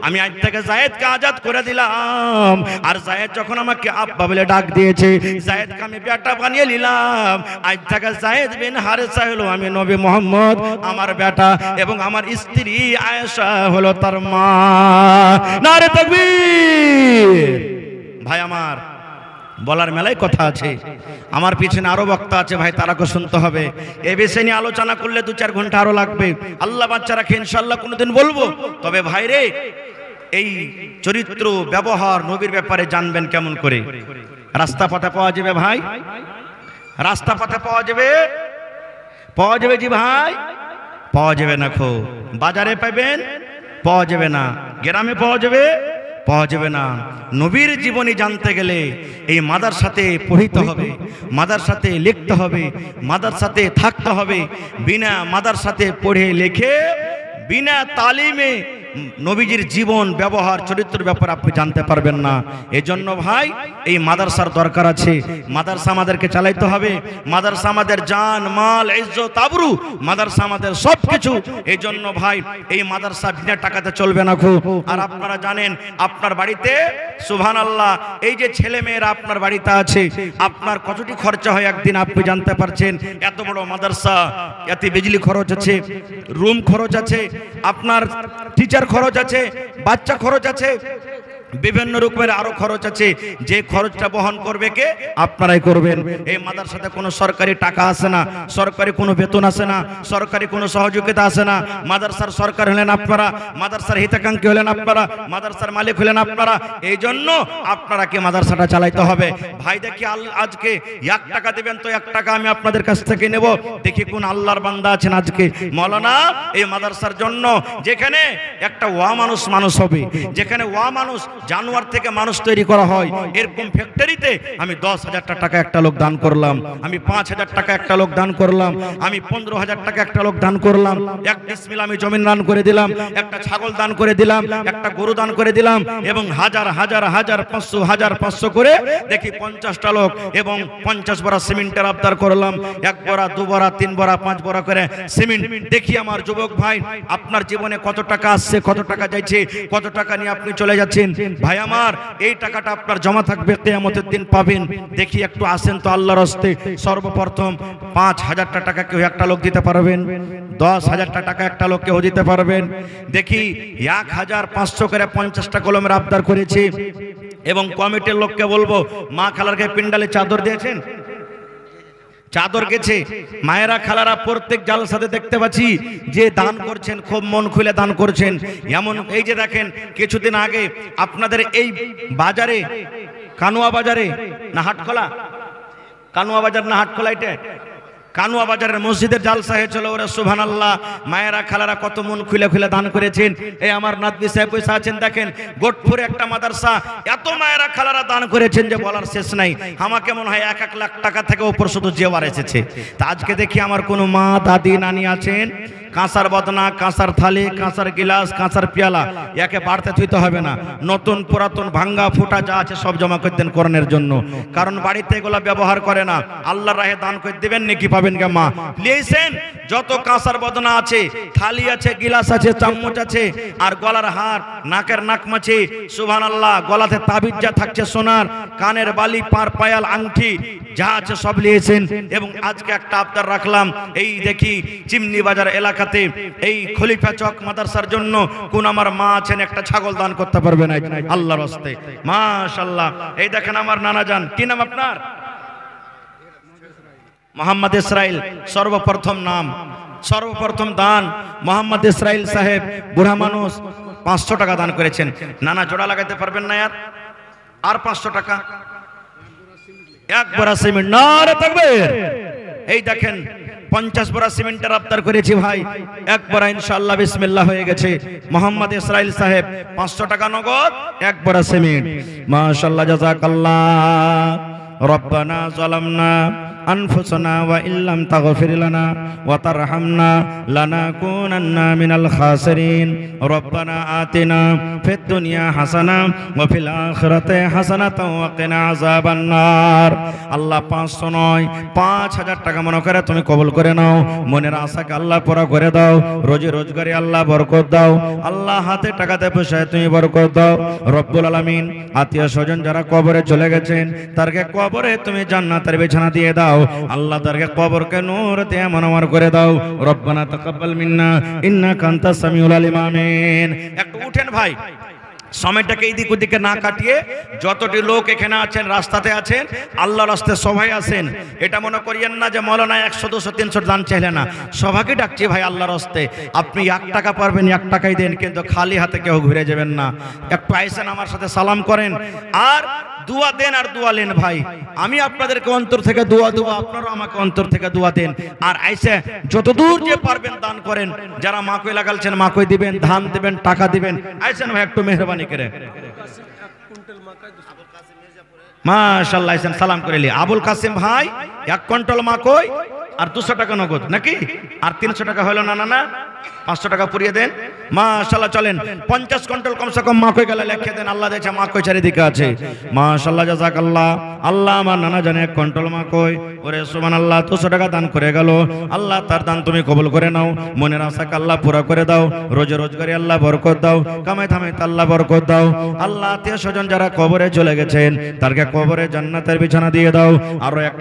আমি আজ থেকে যায়েদকে আজাদ করে দিলাম। আর যায়েদ যখন আমাকে আব্বা বলে ডাক দিয়েছে, যায়েদকে আমি বেটা বানিয়ে নিলাম। আজ থেকে যায়েদ বিন হারেসা হলো আমি নবী মুহাম্মদ আমার বেটা, এবং আমার স্ত্রী আয়েশা হলো তার মা। নারে তাকবীর। ভাই আমার, বলার মেলায় কথা আছে, আমার পিছনে আরো বক্তা আছে ভাই, তারাকে শুনতে হবে। এ বিষয় নিয়ে আলোচনা করলে 2-4 ঘন্টা আরো লাগবে। আল্লাহ বাচ্চা রাখে, ইনশাআল্লাহ কোনোদিন বলবো। তবে ভাই রে, এই চরিত্র ব্যবহার নবীর ব্যাপারে জানবেন কেমন করে? রাস্তা পথে পাওয়া যাবে ভাই, রাস্তা পথে পাওয়া যাবে, পাওয়া যাবে জি ভাই, পাওয়া যাবে না। খো বাজারে পাবেন, পাওয়া যাবে না। গ্রামে পাওয়া যাবে, পাওয়া যাবে না। নবীর জীবনী জানতে গেলে এই মাদ্রাসাতে পড়িতে হবে, মাদ্রাসাতে লিখতে হবে, মাদ্রাসাতে থাকতে হবে। বিনা মাদ্রাসাতে পড়ে লিখে, বিনা তালিমে নবীজির জীবন ব্যবহার চরিত্রের ব্যাপারে আপনি জানতে পারবেন না। এজন্য ভাই এই মাদ্রাসার দরকার আছে। মাদ্রাসা আমাদেরকে চালাইতে হবে। মাদ্রাসা আমাদের জান, মাল, ইজ্জত, আবরু, মাদ্রাসা আমাদের সব কিছু। এজন্য ভাই এই মাদ্রাসা বিনা টাকাতে চলবে না। আর আপনারা জানেন, আপনার বাড়িতে সুবহানাল্লাহ, এই যে ছেলে মেয়েরা আপনার বাড়িতে আছে, আপনার কতটি খরচা হয় একদিন আপনি জানতে পারছেন। এত বড় মাদ্রাসা, এতে বিজলি খরচ আছে, রুম খরচ আছে, আপনার টিচার খরচ আছে, বাচ্চা খরচ আছে, বিভিন্ন রকমের আরো খরচ আছে। যে খরচটা বহন করবে কে? আপনারাই করবেন। এই মাদ্রাসাতে কোনো সরকারি টাকা আসে না, সরকারি কোনো বেতন আসে না, সরকারি কোনো সহযোগিতা আসে না। মাদ্রাসার সরকার হলেন আপনারা, মাদ্রাসার হিতাকাঙ্ক্ষী হলেন আপনারা, মাদ্রাসার মালিক হলেন আপনারা। এই জন্য আপনারাকে মাদ্রাসাটা চালাইতে হবে। ভাই দেখি আজকে 1 টাকা দেবেন তো 1 টাকা আমি আপনাদের কাছ থেকে নেব। দেখি কোন আল্লাহর বান্দা আছেন আজকে, মৌলানা এই মাদ্রাসার জন্য, যেখানে একটা ওয়া মানুষ হবে, যেখানে ওয়া মানুষ জানোয়ার থেকে মানুষ তৈরি করা হয়, এরকম ফ্যাক্টরিতে আমি 10,000 টাকা একটা লোক দান করলাম, আমি 5,000 টাকা একটা লোক দান করলাম, আমি 15,000 টাকা একটা লোক দান করলাম, 1 ডিসমিল আমি জমিন দান করে দিলাম, একটা ছাগল দান করে দিলাম, একটা গরু দান করে দিলাম, এবং হাজার 500 করে দেখি 50টা লোক, এবং 50 বড়া সিমেন্টের আবদার করলাম। 1 বড়া, 2 বড়া, 3 বড়া, 5 বড়া করে সিমেন্ট। দেখি আমার যুবক ভাই, আপনার জীবনে কত টাকা আসছে, কত টাকা যাচ্ছে, কত টাকা নিয়ে আপনি চলে যাচ্ছেন। ভাই আমার, এই টাকাটা আপনার জমা থাকবে, কিয়ামতের দিন পাবেন। দেখি একটু আসেন তো আল্লাহর রাস্তে। সর্বপ্রথম 5,000 টাকা কেউ একটা লোক দিতে পারবেন? 10,000 টাকা একটা লোক কেউ দিতে পারবেন? দেখি 1,500 করে 50টা কলমের আবদার করেছি, এবং কমিটির লোককে বলবো, মা খালারকে পিন্ডালে চাদর দিয়েছেন, চাদর গেছে। মায়েরা খালারা প্রত্যেক জালসাতে দেখতে পাচ্ছি যে দান করছেন, খুব মন খুলে দান করছেন। এমন এই যে দেখেন, কিছুদিন আগে আপনাদের এই বাজারে, কানুয়া বাজারে না হাটখোলা, কানুয়া বাজার না হাটখোলা, এটা কানুয়া বাজারের মসজিদের জালসা হয়েছিল। ওরা সুবহানাল্লাহ, মায়েরা খালারা কত মন খুলে খুলে দান করেছেন। এই আমার নাতনি সাহেব পয়সা আছেন, দেখেন গোটপুরে একটা মাদ্রাসা, এত মায়েরা খালারা দান করেছেন যে বলার শেষ নাই। আমাকে মনে হয় 1 লাখ টাকা থেকে উপর শুধু জেওয়ার এসেছে। তা আজকে দেখি আমার কোনো মা, দাদি, নানি আছেন, কাঁসার বদনা, কাঁসার থালি, কাঁসার গিলাস, কাঁসার পেয়ালা একে বাড়তে থুইতে হবে না। নতুন পুরাতন ভাঙ্গা ফুটা যা আছে সব জমা করে দেন কোরআনের জন্য, কারণ বাড়িতে এগুলা ব্যবহার করে না। আল্লাহর রাহে দান করে দিবেন, নেকি পাবেন গে মা। লিয়েছেন যত কাঁসার বদনা আছে, থালি আছে, গিলাস আছে, চামচ আছে, আর গলার হার, নাকের নাকমাছি, সুবহানাল্লাহ, গলাতে তাবিজ যা থাকছে সোনার, কানের বালি, পার পায়াল, আংটি যা আছে সব লিয়েছেন। এবং আজকে একটা আবদার রাখলাম, এই দেখি চিমনি বাজার এলাকা এই খলিফা চক মাদ্রাসার জন্য কোন আমার মা আছেন, একটা ছাগল দান করতে পারবেন আল্লাহর রাস্তে? মাশাআল্লাহ। এই দেখেন আমার নানা যান, কি নাম আপনার? মোহাম্মদ ইসরাইল। সর্বপ্রথম নাম, সর্বপ্রথম দান মোহাম্মদ ইসরাইল সাহেব, বুড়া মানুষ, 500 টাকা দান করেছেন। নানা জোড়া লাগাতে পারবেন না আর 500 টাকা 1 বড়া সিমেন্ট। নারে তাকবীর। এই দেখেন 50 বড়া সিমেন্টের আবদার করেছি ভাই, 1 বড়া ইনশাআল্লাহ বিসমিল্লাহ হয়ে গেছে। মোহাম্মদ ইসরাইল সাহেব 500 টাকা নগদ, 1 বড়া সিমেন্ট। মাশাআল্লাহ, জাযাকাল্লাহ। রব্বানা যালামনা আনফুসানা ওয়া ইল্লাম তাগফির লানা ওয়া তারহামনা লানাকুনান্না মিনাল খাসিরিন রব্বানা আতিনা ফিদ দুনিয়া হাসানা ওয়া ফিল আখিরাতি হাসানাতাও ওয়া কিনা আযাবান নার। আল্লাহ 500 নয় 5000 টাকা মনে করে তুমি কবুল করে নাও। মনের আশাকে আল্লাহ পুরা করে দাও। রোজি রোজগারে আল্লাহ বরকত দাও। আল্লাহ হাতে টাকাতে পয়সায় তুমি বরকত দাও রব্বুল আলামিন। আত্মীয় স্বজন যারা কবরে চলে গেছেন তারকে কবরে তুমি জান্নাতের বিছানা দিয়ে দাও। আল্লাহ তারকে কবরকে নূর দিয়ে মনোমর করে দাও। রব্বানা তাকাব্বাল মিন্না ইন্নাকা আনতাস সামিউল আলিম। আমিন। একটু উঠেন ভাই, সময়টাকে এইদিক ওদিকে না কাটিয়ে যতটি লোক এখানে আছেন, রাস্তাতে আছেন, আল্লাহর রাস্তায় সবাই আছেন। এটা মনে করিয়েন না যে মৌলানা 100 200 300 দান চাইলে না, সবাইকে ডাকছি ভাই আল্লাহর রাস্তায়। আপনি 1 টাকা পারবেন 1 টাকাই দেন, কিন্তু খালি হাতে কেউ ঘুরে যাবেন না। একটু আইসেন আমার সাথে সালাম করেন আর দোয়া দেন আর দোয়া নেন ভাই। আমি আপনাদেরকে অন্তর থেকে দোয়া দেবো, আপনারাও আমাকে অন্তর থেকে দোয়া দেন। আর আইসে যতদূর যে পারবেন দান করেন। যারা মাকই লাগালছেন মাকই দিবেন, ধান দিবেন, টাকা দিবেন। আইসেন ভাই একটু মেহরবানি করে। মাশাআল্লাহ, আইসেন সালাম করে লি। আবুল কাসিম ভাই 1 কুইন্টাল মাকই আর 200 টাকা নগদ নাকি? আর 300 টাকা হলো না? না 500 টাকা পুরিয়ে দেন। মাশাআল্লাহ, চলেন 50 কুইন্টাল কমসে কম মাকই গেলে লিখে দেন। আল্লাহ দেখে মাকই চারিদিকে আছে। মাশাআল্লাহ, জাযাকাল্লাহ। আল্লাহ আমার নানা জানে 1 কুইন্টাল মাকই, ওরে সুবহানাল্লাহ, 200 টাকা দান করে গেল। আল্লাহ তার দান তুমি কবুল করে নাও। মনের আশাকে আল্লাহ পুরা করে দাও। রোজে রোজগারে আল্লাহ বরকত দাও। কামাই থামাই আল্লাহ বরকত দাও। আল্লাহ আত্মীয় স্বজন যারা কবরে চলে গেছেন তারকে কবরে জান্নাতের বিছানা দিয়ে দাও। আরো একটা